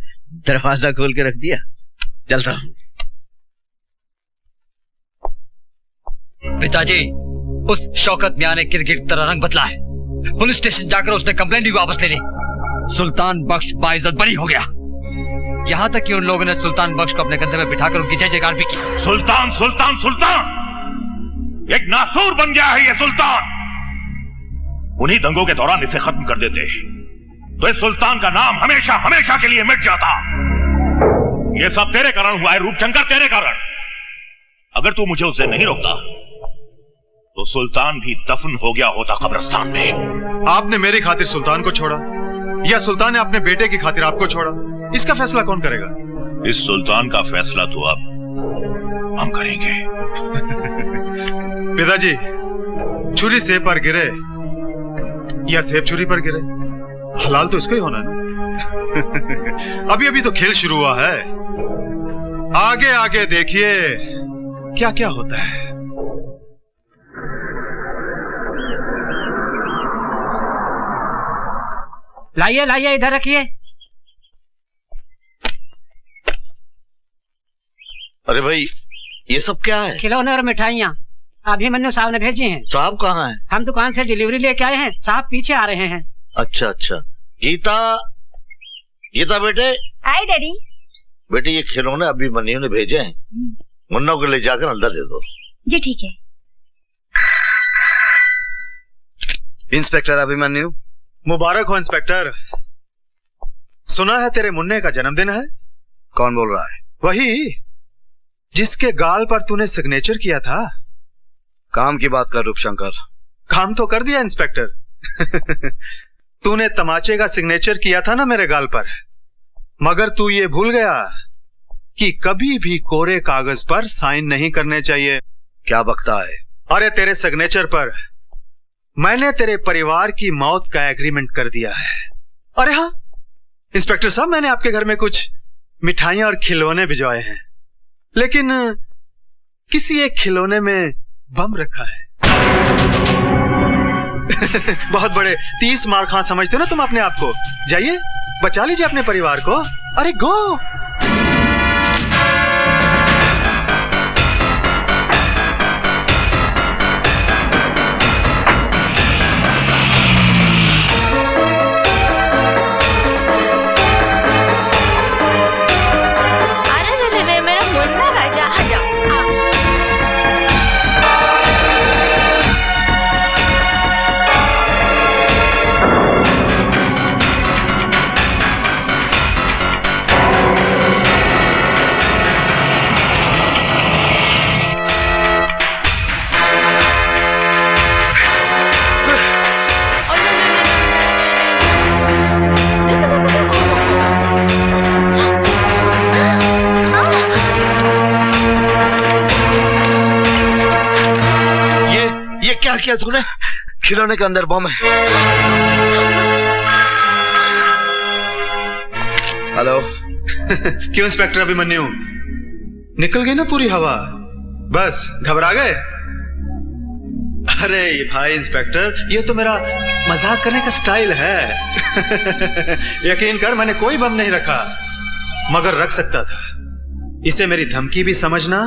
दरवाजा खोल के रख दिया। चलता हूं। पिताजी, उस शौकत मियां ने किरकिर तरह रंग बदला है। पुलिस स्टेशन जाकर उसने कंप्लेंट भी वापस ले ली। सुल्तान बख्श बाइज्जत बरी हो गया। यहाँ तक कि उन लोगों ने सुल्तान बख्श को अपने कंधे में बिठाकर उनकी जय जयकार भी की। सुल्तान सुल्तान सुल्तान एक नासूर बन गया है ये सुल्तान। उन्हीं दंगों के दौरान इसे खत्म कर देते तो इस सुल्तान का नाम हमेशा हमेशा के लिए मिट जाता। ये सब तेरे कारण हुआ है रूपशंकर, तेरे कारण। अगर तू मुझे उससे नहीं रोकता तो सुल्तान भी दफन हो गया होता कब्रिस्तान में। आपने मेरी खातिर सुल्तान को छोड़ा या सुल्तान ने अपने बेटे की खातिर आपको छोड़ा, इसका फैसला कौन करेगा? इस सुल्तान का फैसला तो अब हम करेंगे। पिताजी, छुरी सेब पर गिरे या सेब छुरी पर गिरे, हलाल तो इसको ही होना है। अभी अभी तो खेल शुरू हुआ है, आगे आगे देखिए क्या क्या होता है। लाइए लाइए, इधर रखिए। अरे भाई, ये सब क्या है? खिलौने और मिठाइयाँ अभिमन्यु साहब ने भेजी हैं। साहब कहाँ हैं? हम दुकान से डिलीवरी लेके आए हैं, साहब पीछे आ रहे हैं। अच्छा अच्छा। गीता, गीता बेटे। हाय डैडी। बेटे, ये खिलौने अभिमन्यु ने भेजे हैं, मुन्ना को ले जाकर अंदर दे दो। जी ठीक है। इंस्पेक्टर अभिमन्यु। मुबारक हो इंस्पेक्टर। सुना है तेरे मुन्ने का जन्मदिन है। कौन बोल रहा है? वही जिसके गाल पर तूने सिग्नेचर किया था। काम की बात कर रूपशंकर। काम तो कर दिया इंस्पेक्टर। तूने तमाचे का सिग्नेचर किया था ना मेरे गाल पर, मगर तू ये भूल गया कि कभी भी कोरे कागज पर साइन नहीं करने चाहिए। क्या बकता है? अरे तेरे सिग्नेचर पर मैंने तेरे परिवार की मौत का एग्रीमेंट कर दिया है। अरे हाँ इंस्पेक्टर साहब, मैंने आपके घर में कुछ मिठाइयां और खिलौने भिजवाए हैं, लेकिन किसी एक खिलौने में बम रखा है। बहुत बड़े 30 मार खां समझते हो ना तुम अपने आप को। जाइए बचा लीजिए अपने परिवार को। अरे गो। अरे मेरा मुन्ना राजा, आ जाओ। ये क्या किया तूने? खिलौने के अंदर बम है। हेलो। क्यों इंस्पेक्टर अभिमन्यु, निकल गई ना पूरी हवा? बस घबरा गए? अरे भाई इंस्पेक्टर, ये तो मेरा मजाक करने का स्टाइल है। यकीन कर मैंने कोई बम नहीं रखा, मगर रख सकता था। इसे मेरी धमकी भी समझना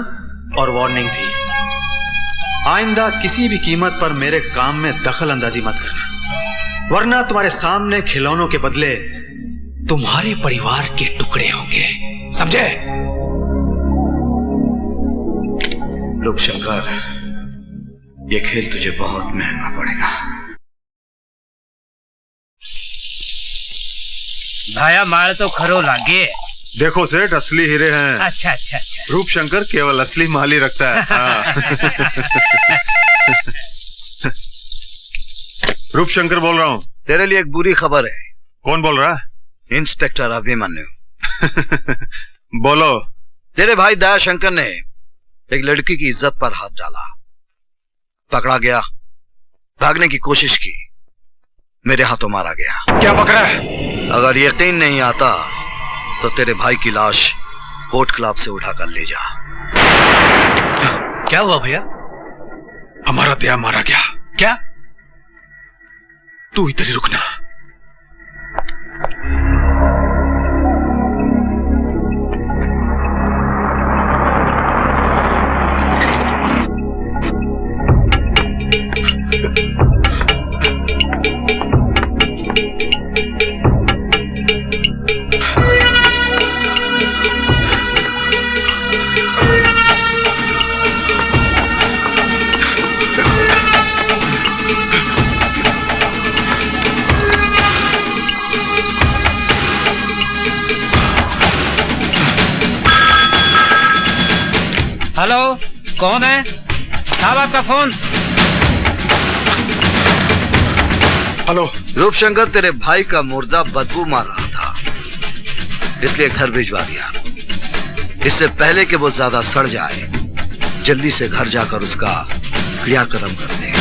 और वार्निंग भी। आइंदा किसी भी कीमत पर मेरे काम में दखल अंदाजी मत करना, वरना तुम्हारे सामने खिलौनों के बदले तुम्हारे परिवार के टुकड़े होंगे, समझे? रूपशंकर, ये खेल तुझे बहुत महंगा पड़ेगा। भाया माल तो खरो लागे। देखो सेठ, असली हीरे हैं। अच्छा अच्छा अच्छा। रूपशंकर केवल असली माल ही रखता है। हाँ। रूपशंकर बोल रहा हूँ। तेरे लिए एक बुरी खबर है। कौन बोल रहा है? इंस्पेक्टर अभिमन्यु। बोलो। तेरे भाई दयाशंकर ने एक लड़की की इज्जत पर हाथ डाला, पकड़ा गया, भागने की कोशिश की, मेरे हाथों मारा गया। क्या बक रहा है? अगर यकीन नहीं आता तो तेरे भाई की लाश कोर्ट क्लब से उठाकर ले जा। क्या हुआ भैया? हमारा दया मारा गया क्या? तू इधर ही रुकना। हेलो, कौन है? साहब आपका फोन। हेलो। रूपशंकर, तेरे भाई का मुर्दा बदबू मार रहा था, इसलिए घर भिजवा दिया। इससे पहले कि वो ज्यादा सड़ जाए, जल्दी से घर जाकर उसका क्रियाक्रम कर दे।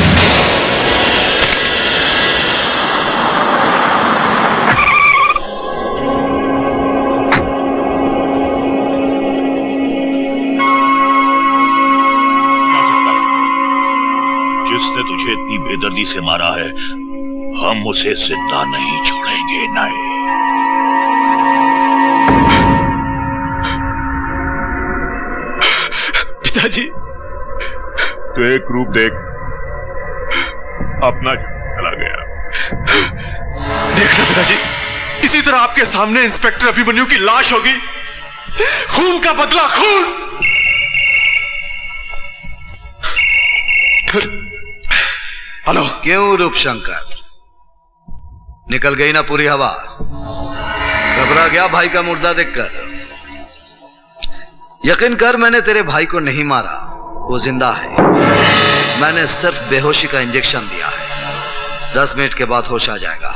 जिसने तुझे इतनी बेदर्दी से मारा है, हम उसे जिंदा नहीं छोड़ेंगे। नहीं। पिताजी, तो एक रूप देख, अपना चला गया। देखना पिताजी, इसी तरह आपके सामने इंस्पेक्टर अभिमन्यु की लाश होगी। खून का बदला खून। हेलो। क्यों रूपशंकर, निकल गई ना पूरी हवा। घबरा गया भाई का मुर्दा देखकर। यकीन कर, मैंने तेरे भाई को नहीं मारा, वो जिंदा है। मैंने सिर्फ बेहोशी का इंजेक्शन दिया है। 10 मिनट के बाद होश आ जाएगा।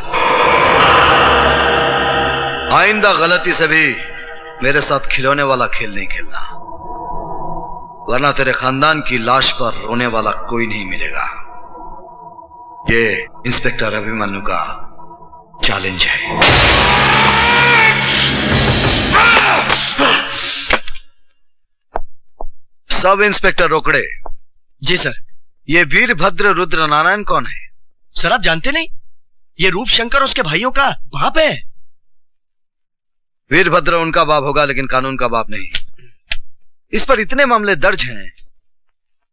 आइंदा गलती से भी मेरे साथ खिलौने वाला खेल नहीं खेलना, वरना तेरे खानदान की लाश पर रोने वाला कोई नहीं मिलेगा। ये इंस्पेक्टर अभिमन्यु का चैलेंज है। सब इंस्पेक्टर रोकड़े। जी सर। ये वीरभद्र रुद्र नारायण कौन है? सर आप जानते नहीं? ये रूप शंकर उसके भाइयों का बाप है। वीरभद्र उनका बाप होगा, लेकिन कानून का बाप नहीं। इस पर इतने मामले दर्ज हैं,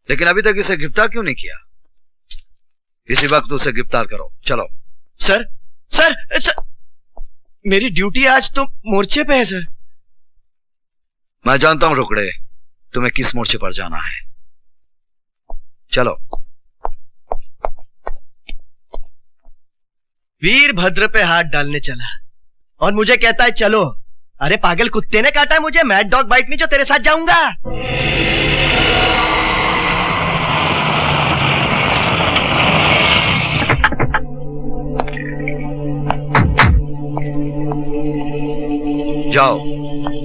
लेकिन अभी तक इसे गिरफ्तार क्यों नहीं किया? इसी वक्त उसे गिरफ्तार करो। चलो। सर सर सर, मेरी ड्यूटी आज तो मोर्चे पे है सर। मैं जानता हूं रोकड़े, तुम्हें किस मोर्चे पर जाना है। चलो। वीरभद्र पे हाथ डालने चला और मुझे कहता है चलो। अरे पागल कुत्ते ने काटा है मुझे, मैड डॉग बाइट में, जो तेरे साथ जाऊंगा। जाओ,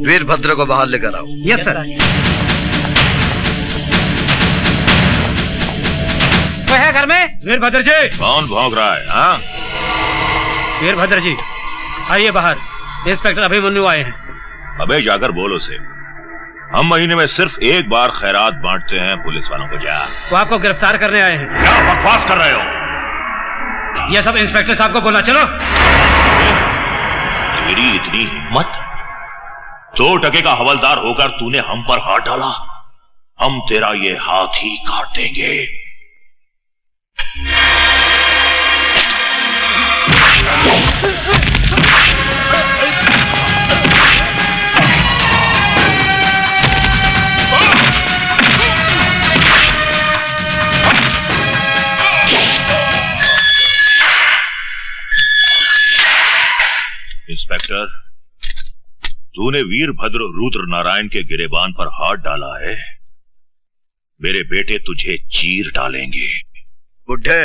वीरभद्र को बाहर लेकर आओ। Yes sir. कोई है घर में? वीरभद्र जी। कौन भौंक रहा है? हाँ, वीरभद्र जी आइए बाहर, इंस्पेक्टर अभिमन्यु आए हैं। अबे जाकर बोल उसे, हम महीने में सिर्फ एक बार खैरात बांटते हैं पुलिस वालों को। जा। वो आपको गिरफ्तार करने आए हैं। क्या बकवास कर रहे हो? ये सब इंस्पेक्टर साहब को बोला। चलो। तेरी इतनी हिम्मत? 2 टके का हवलदार होकर तूने हम पर हाथ डाला? हम तेरा ये हाथ ही काट देंगे। इंस्पेक्टर, तूने वीरभद्र रुद्र नारायण के गिरेबान पर हाथ डाला है। मेरे बेटे तुझे चीर डालेंगे। बुढ़े,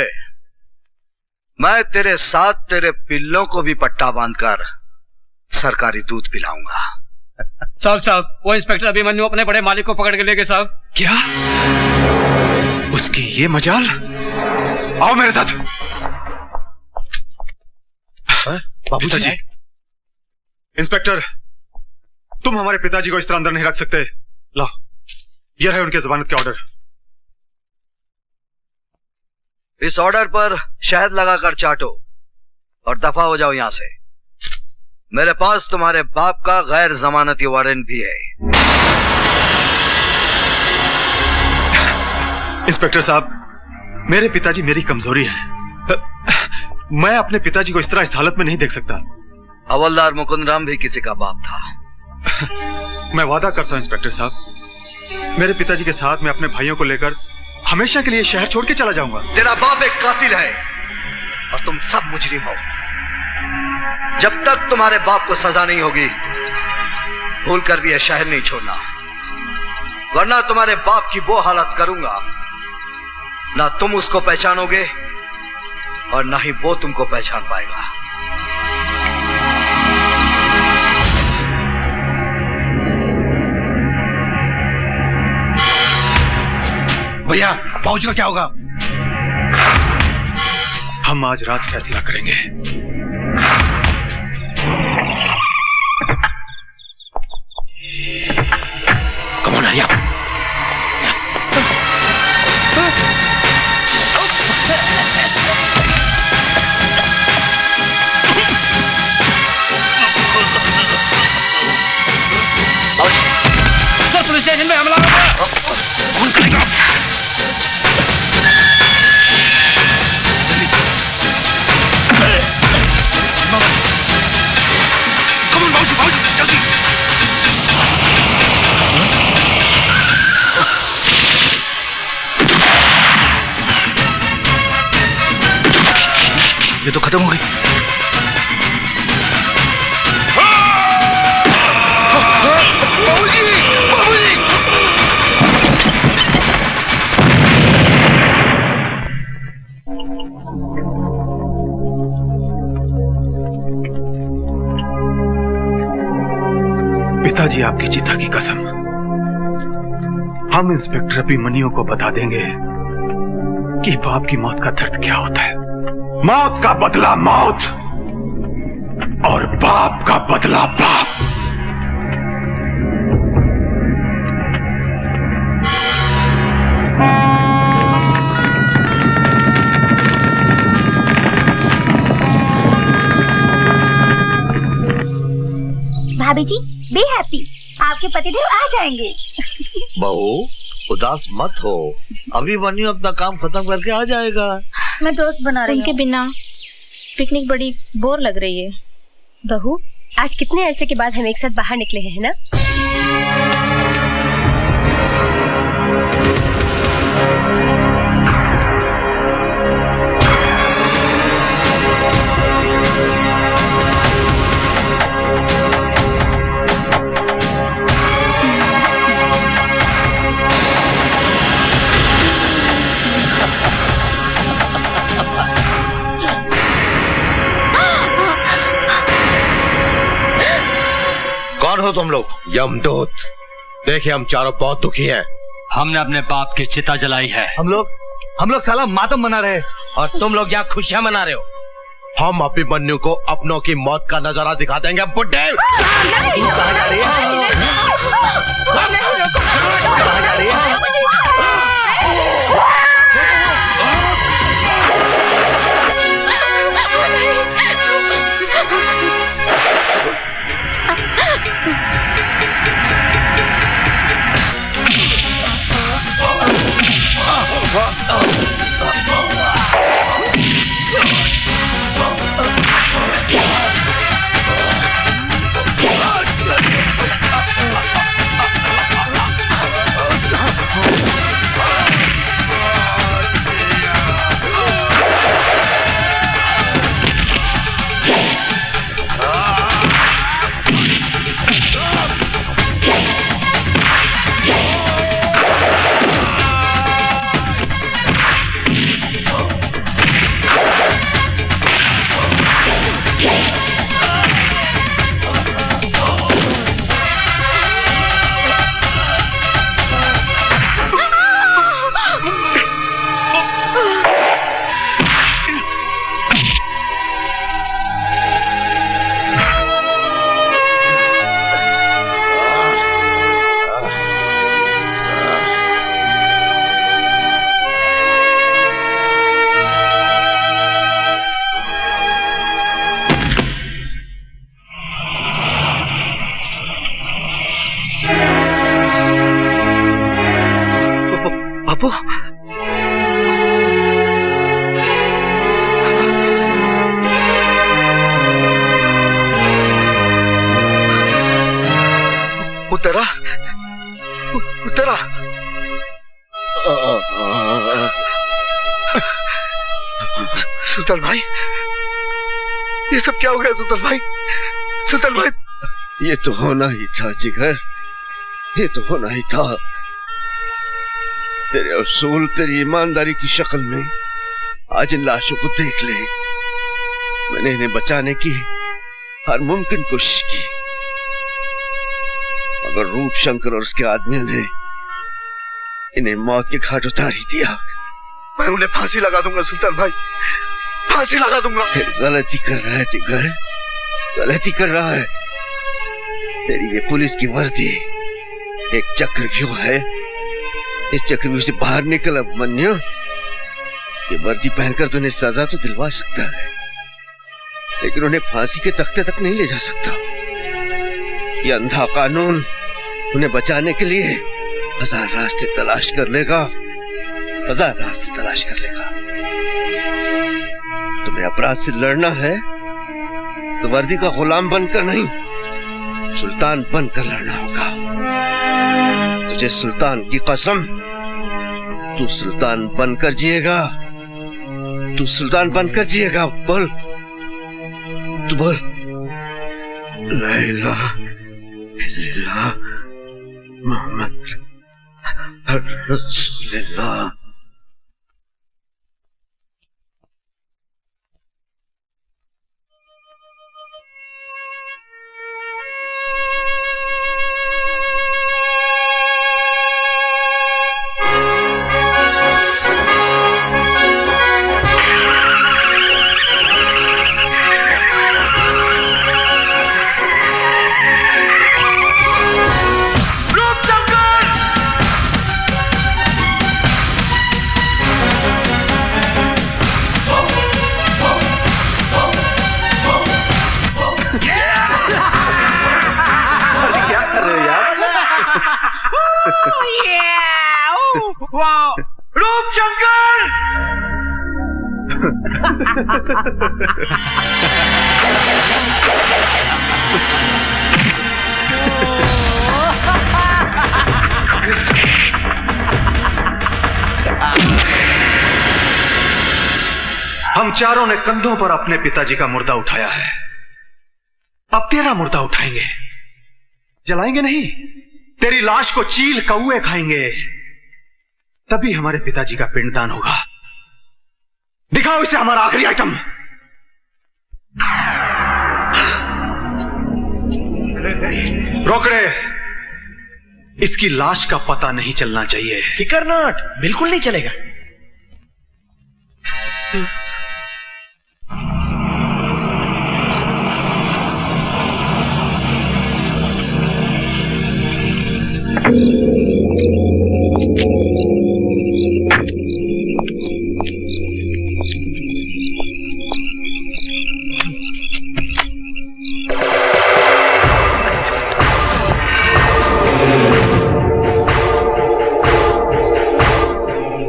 मैं तेरे साथ तेरे पिल्लों को भी पट्टा बांधकर सरकारी दूध पिलाऊंगा। साहब, वो इंस्पेक्टर अभिमन्यु अपने बड़े मालिक को पकड़ के ले गए साहब। क्या? उसकी ये मजाल? आओ मेरे साथ। पिताजी। इंस्पेक्टर, तुम हमारे पिताजी को इस तरह अंदर नहीं रख सकते। लो, ये रहे उनके जमानत के ऑर्डर। इस ऑर्डर पर शहद लगाकर चाटो और दफा हो जाओ यहां से। मेरे पास तुम्हारे बाप का गैर जमानती वारंट भी है। इंस्पेक्टर साहब, मेरे पिताजी मेरी कमजोरी है। मैं अपने पिताजी को इस तरह इस हालत में नहीं देख सकता। हवलदार मुकुंद राम भी किसी का बाप था। मैं वादा करता हूं इंस्पेक्टर साहब, मेरे पिताजी के साथ मैं अपने भाइयों को लेकर हमेशा के लिए शहर छोड़ के चला जाऊंगा। तेरा बाप एक कातिल है और तुम सब मुजरिम हो। जब तक तुम्हारे बाप को सजा नहीं होगी, भूल कर भी यह शहर नहीं छोड़ना, वरना तुम्हारे बाप की वो हालत करूंगा, ना तुम उसको पहचानोगे और ना ही वो तुमको पहचान पाएगा। भैया, बाबूजी का क्या होगा? हम आज रात फैसला करेंगे। Come on Arya. Sir, police station में हमला हो गया। कौन करेगा? ये तो खत्म हो गई। पिताजी, आपकी चिता की कसम, हम इंस्पेक्टर अभिमन्यु को बता देंगे कि बाप की मौत का दर्द क्या होता है। मौत का बदला मौत और बाप का बदला बाप। भाभी जी बी हैप्पी, आपके पतिदेव आ जाएंगे। बहू उदास मत हो, अभिमन्यु अपना काम खत्म करके आ जाएगा। मैं दोस्त बना रही हूँ। उनके बिना पिकनिक बड़ी बोर लग रही है। बहू, आज कितने अरसे के बाद हम एक साथ बाहर निकले हैं ना? कौन हो तुम लोग? यमदूत। देखिए हम चारों बहुत दुखी हैं। हमने अपने बाप की चिता जलाई है। हम लोग साला मातम मना रहे हैं और तुम लोग यहाँ खुशियां मना रहे हो। हम अभिमन्यु को अपनों की मौत का नजारा दिखा देंगे। बुड्ढे कहाँ जा रही है? कहाँ जा रही है? बापू, उतरा उतरा। सुल्तान भाई, ये सब क्या हो गया? सुल्तान भाई, सुल्तान भाई। ये तो होना ही था जिगर, ये तो होना ही था। तेरे असूल, तेरी ईमानदारी की शक्ल में आज इन लाशों को देख ले। मैंने इन्हें बचाने की हर मुमकिन कोशिश की, मगर रूप शंकर और उसके आदमियों ने इन्हें मौत के घाट उतार ही दिया। मैं उन्हें फांसी लगा दूंगा सुल्तान भाई, फांसी लगा दूंगा। फिर गलती कर रहा है जिगर, गलती कर रहा है। तेरी ये पुलिस की वर्दी एक चक्रव्यूह है। इस चक्रव्यूह से बाहर निकल अभिमन्यु। ये वर्दी पहनकर तो उन्हें सजा तो दिलवा सकता है, लेकिन उन्हें फांसी के तख्ते तक नहीं ले जा सकता। ये अंधा कानून उन्हें बचाने के लिए हजार रास्ते तलाश कर लेगा, हजार रास्ते तलाश कर लेगा। तुम्हें अपराध से लड़ना है तो वर्दी का गुलाम बनकर नहीं, सुल्तान बनकर लड़ना होगा। तुझे सुल्तान की कसम, तू सुल्तान बनकर जिएगा, तू सुल्तान बनकर जिएगा। बोल, तू बोल, ला इलाहा इल्लल्लाह मोहम्मद रसूलुल्लाह। हम चारों ने कंधों पर अपने पिताजी का मुर्दा उठाया है, अब तेरा मुर्दा उठाएंगे। जलाएंगे नहीं, तेरी लाश को चील कौए खाएंगे, तभी हमारे पिताजी का पिंडदान होगा। दिखाओ इसे हमारा आखिरी आइटम। रोकड़े, इसकी लाश का पता नहीं चलना चाहिए। फिकर नॉट, बिल्कुल नहीं चलेगा।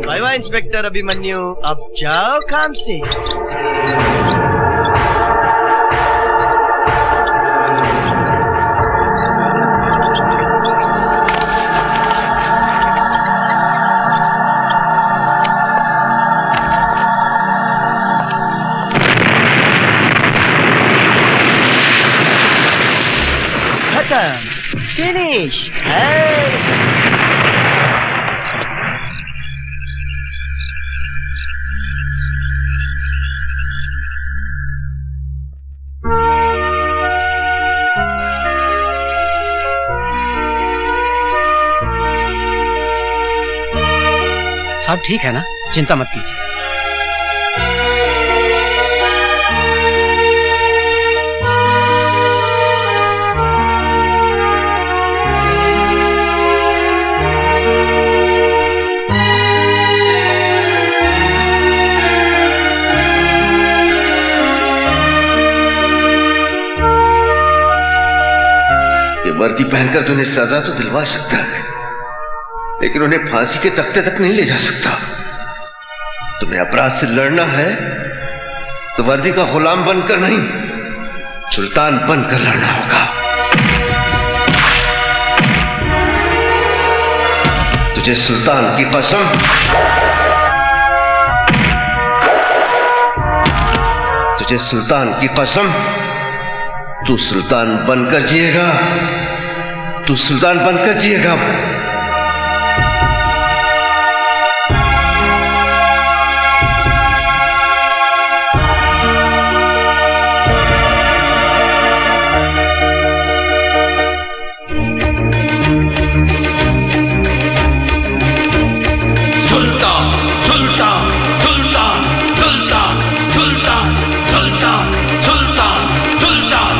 बाय बाय इंस्पेक्टर अभिमन्यु, अब जाओ काम से। फिनिश। सब ठीक है ना, चिंता मत कीजिए। वर्दी पहनकर तुम्हें सजा तो दिलवा सकता है, लेकिन उन्हें फांसी के तख्ते तक नहीं ले जा सकता। तुम्हें अपराध से लड़ना है तो वर्दी का गुलाम बनकर नहीं, सुल्तान बनकर लड़ना होगा। तुझे सुल्तान की कसम, तुझे सुल्तान की कसम, तू सुल्तान बनकर जिएगा, तू सुल्तान बनकर जिएगा। सुल्तान सुल्तान सुल्तान सुल्तान सुल्तान सुल्तान सुल्तान सुल्तान।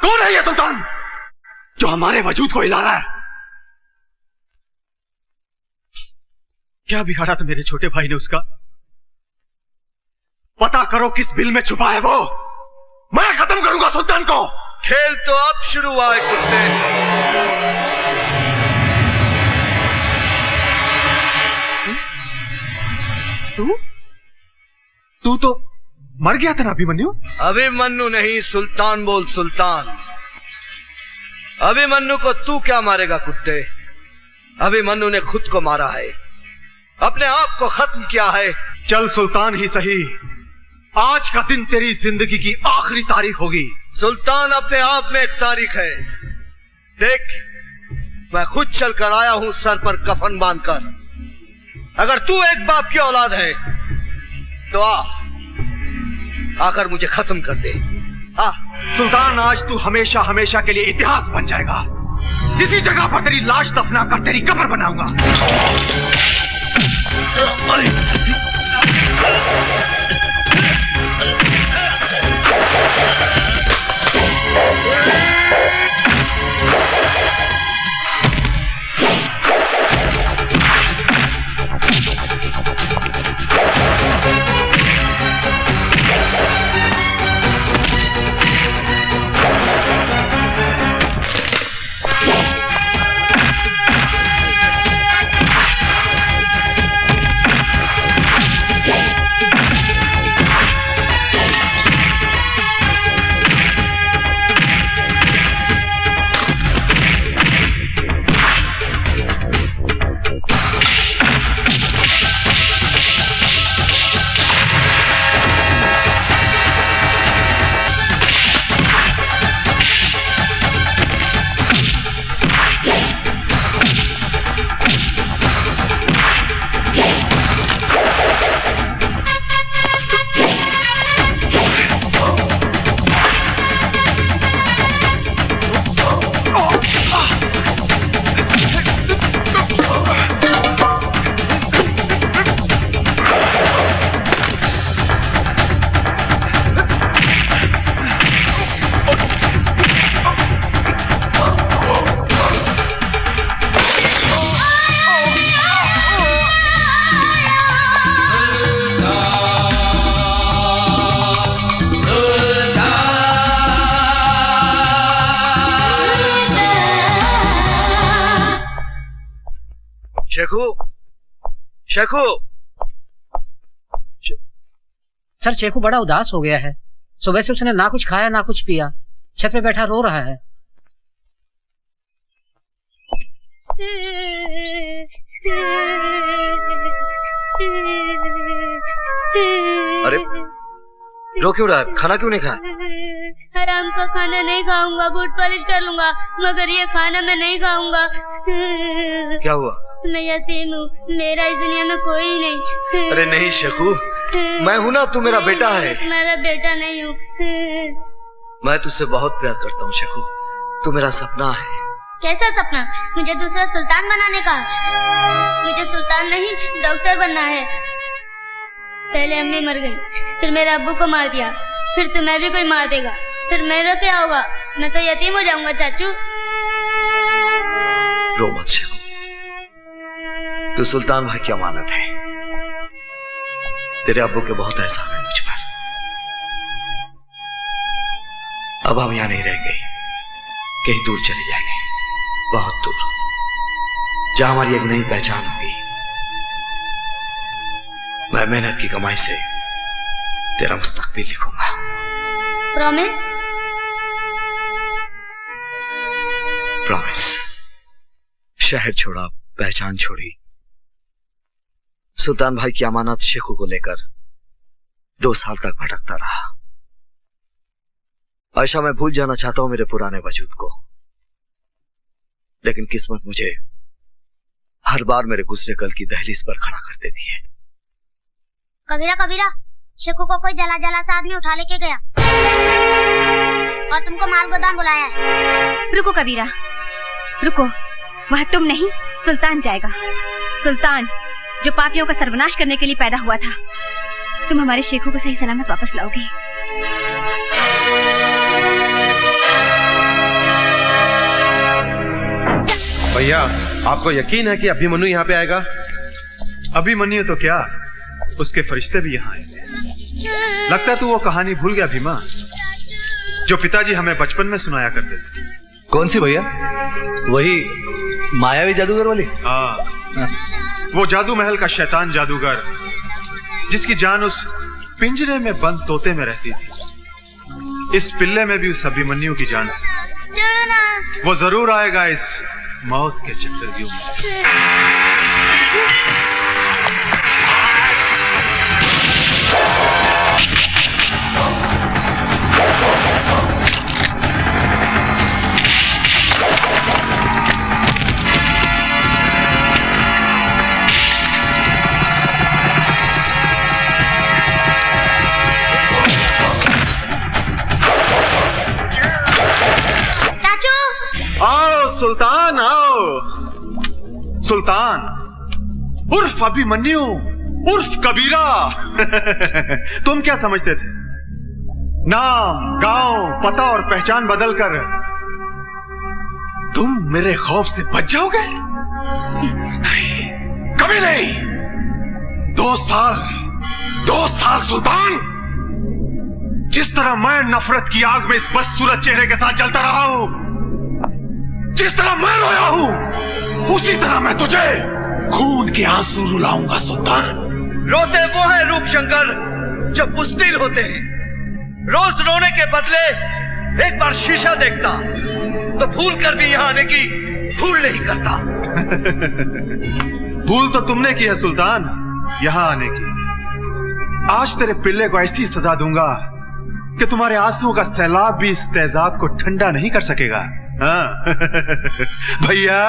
कौन है ये सुल्तान जो हमारे वजूद को हिला रहा है? क्या बिगाड़ा था मेरे छोटे भाई ने उसका? पता करो किस बिल में छुपा है वो। मैं खत्म करूंगा सुल्तान को। खेल तो अब शुरू हुआ है कुत्ते। तू तो मर गया था ना अभिमन्यु? अभिमन्यु नहीं, सुल्तान बोल, सुल्तान। अभिमन्यु को तू क्या मारेगा कुत्ते? अभिमन्यु ने खुद को मारा है, अपने आप को खत्म किया है। चल सुल्तान ही सही, आज का दिन तेरी जिंदगी की आखिरी तारीख होगी। सुल्तान अपने आप में एक तारीख है। देख, मैं खुद चलकर आया हूं सर पर कफन बांधकर। अगर तू एक बाप की औलाद है तो आकर मुझे खत्म कर दे। सुल्तान, आज तू हमेशा हमेशा के लिए इतिहास बन जाएगा। इसी जगह पर तेरी लाश दफना कर तेरी कब्र बनाऊंगा। शेखू, सर शेखू बड़ा उदास हो गया है। सुबह से उसने ना कुछ खाया ना कुछ पिया, छत पे बैठा रो रहा है। अरे रो क्यों रहा है? खाना क्यों नहीं खाया? हराम का खाना नहीं खाऊंगा, बूट पॉलिश कर लूंगा, मगर ये खाना मैं नहीं खाऊंगा। क्या हुआ? मैं यतीम हूँ, मेरा इस दुनिया में कोई नहीं। अरे नहीं शेखू, मैं हूँ ना, तू मेरा बेटा है। मेरा बेटा नहीं हूँ। मैं तुझसे बहुत प्यार करता हूँ शेखू, तू मेरा सपना है। कैसा सपना? मुझे दूसरा सुल्तान बनाने का। मुझे सुल्तान नहीं, डॉक्टर बनना है। पहले अम्मी मर गई, फिर मेरे अब्बू को मार दिया, फिर तुम्हें भी कोई मार देगा, फिर मेरा क्या होगा? मैं तो यतीम हो जाऊंगा चाचू। रो मत शेखू, तू सुल्तान भाई की अमानत है। तेरे अब्बू के बहुत एहसान है मुझ पर। अब हम यहाँ नहीं रहेंगे, कहीं दूर चले जाएंगे, बहुत दूर, जहां हमारी एक नई पहचान होगी। मैं मेहनत की कमाई से तेरा मुस्तकबिल लिखूंगा। प्रॉमिस? प्रॉमिस। शहर छोड़ा, पहचान छोड़ी, सुल्तान भाई की अमानत शेखू को लेकर 2 साल तक भटकता रहा। आयशा, मैं भूल जाना चाहता हूं मेरे पुराने वजूद को, लेकिन किस्मत मुझे हर बार मेरे गुजरे कल की दहलीज पर खड़ा कर देती है। कबीरा कबीरा, शेखू को कोई जला जला सा आदमी उठा लेके गया और तुमको माल गोदाम बुलाया है। रुको कबीरा, रुको, वह तुम नहीं, सुल्तान जाएगा। सुल्तान जो पापियों का सर्वनाश करने के लिए पैदा हुआ था। तुम हमारे शेखू को सही सलामत वापस लाओगे। भैया, आपको यकीन है कि अभिमन्यु यहाँ पे आएगा? अभिमन्यु तो क्या, उसके फरिश्ते भी यहाँ आएंगे। लगता तू वो कहानी भूल गया भीमा, जो पिताजी हमें बचपन में सुनाया करते थे। कौन सी भैया? वही मायावी जादूगर वाली? हाँ, वो जादू महल का शैतान जादूगर, जिसकी जान उस पिंजरे में बंद तोते में रहती थी। इस पिल्ले में भी उस अभिमन्यु की जान है। वो जरूर आएगा इस मौत के चक्रव्यूह में। आओ सुल्तान, आओ। सुल्तान उर्फ अभिमन्यु उर्फ कबीरा। तुम क्या समझते थे? नाम, गांव, पता और पहचान बदलकर तुम मेरे खौफ से बच जाओगे? नहीं, कभी नहीं। 2 साल सुल्तान, जिस तरह मैं नफरत की आग में इस बदसूरत चेहरे के साथ जलता रहा हूं, जिस तरह मैं रोया हूं, उसी तरह मैं तुझे खून के आंसू रुलाऊंगा सुल्तान। रोते वो हैं रूपशंकर जो बुज़दिल होते हैं। रोज रोने के बदले एक बार शीशा देखता तो भूल कर भी यहां आने की भूल नहीं करता। भूल तो तुमने की है सुल्तान, यहां आने की। आज तेरे पिल्ले को ऐसी सजा दूंगा कि तुम्हारे आंसुओं का सैलाब भी इस तेजाब को ठंडा नहीं कर सकेगा। हाँ भैया।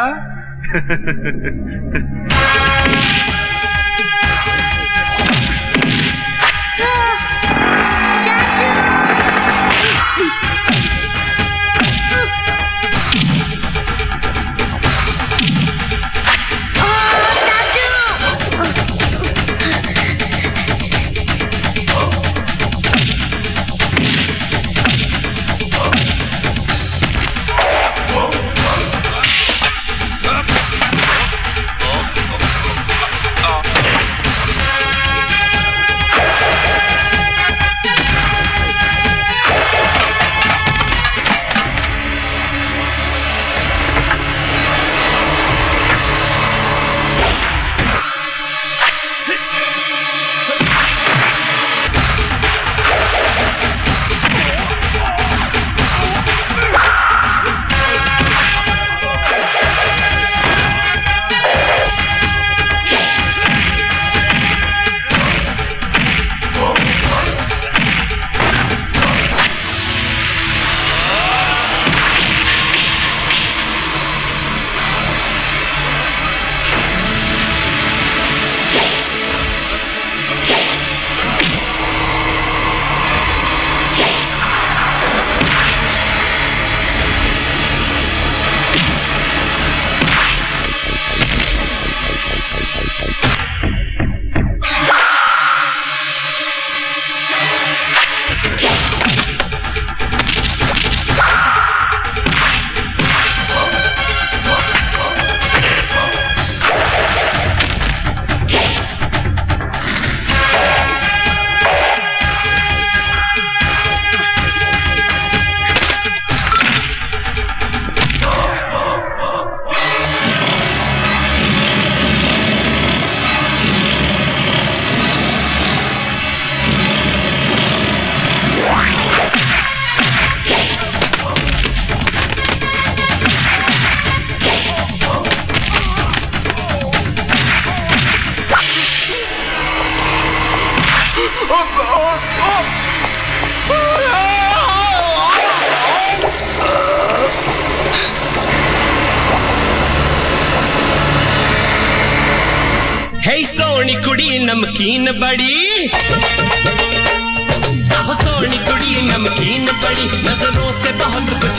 सोनी कुड़ी नमकीन बड़ी, सोनी कुड़ी नमकीन बड़ी, नजरों से बहुत कुछ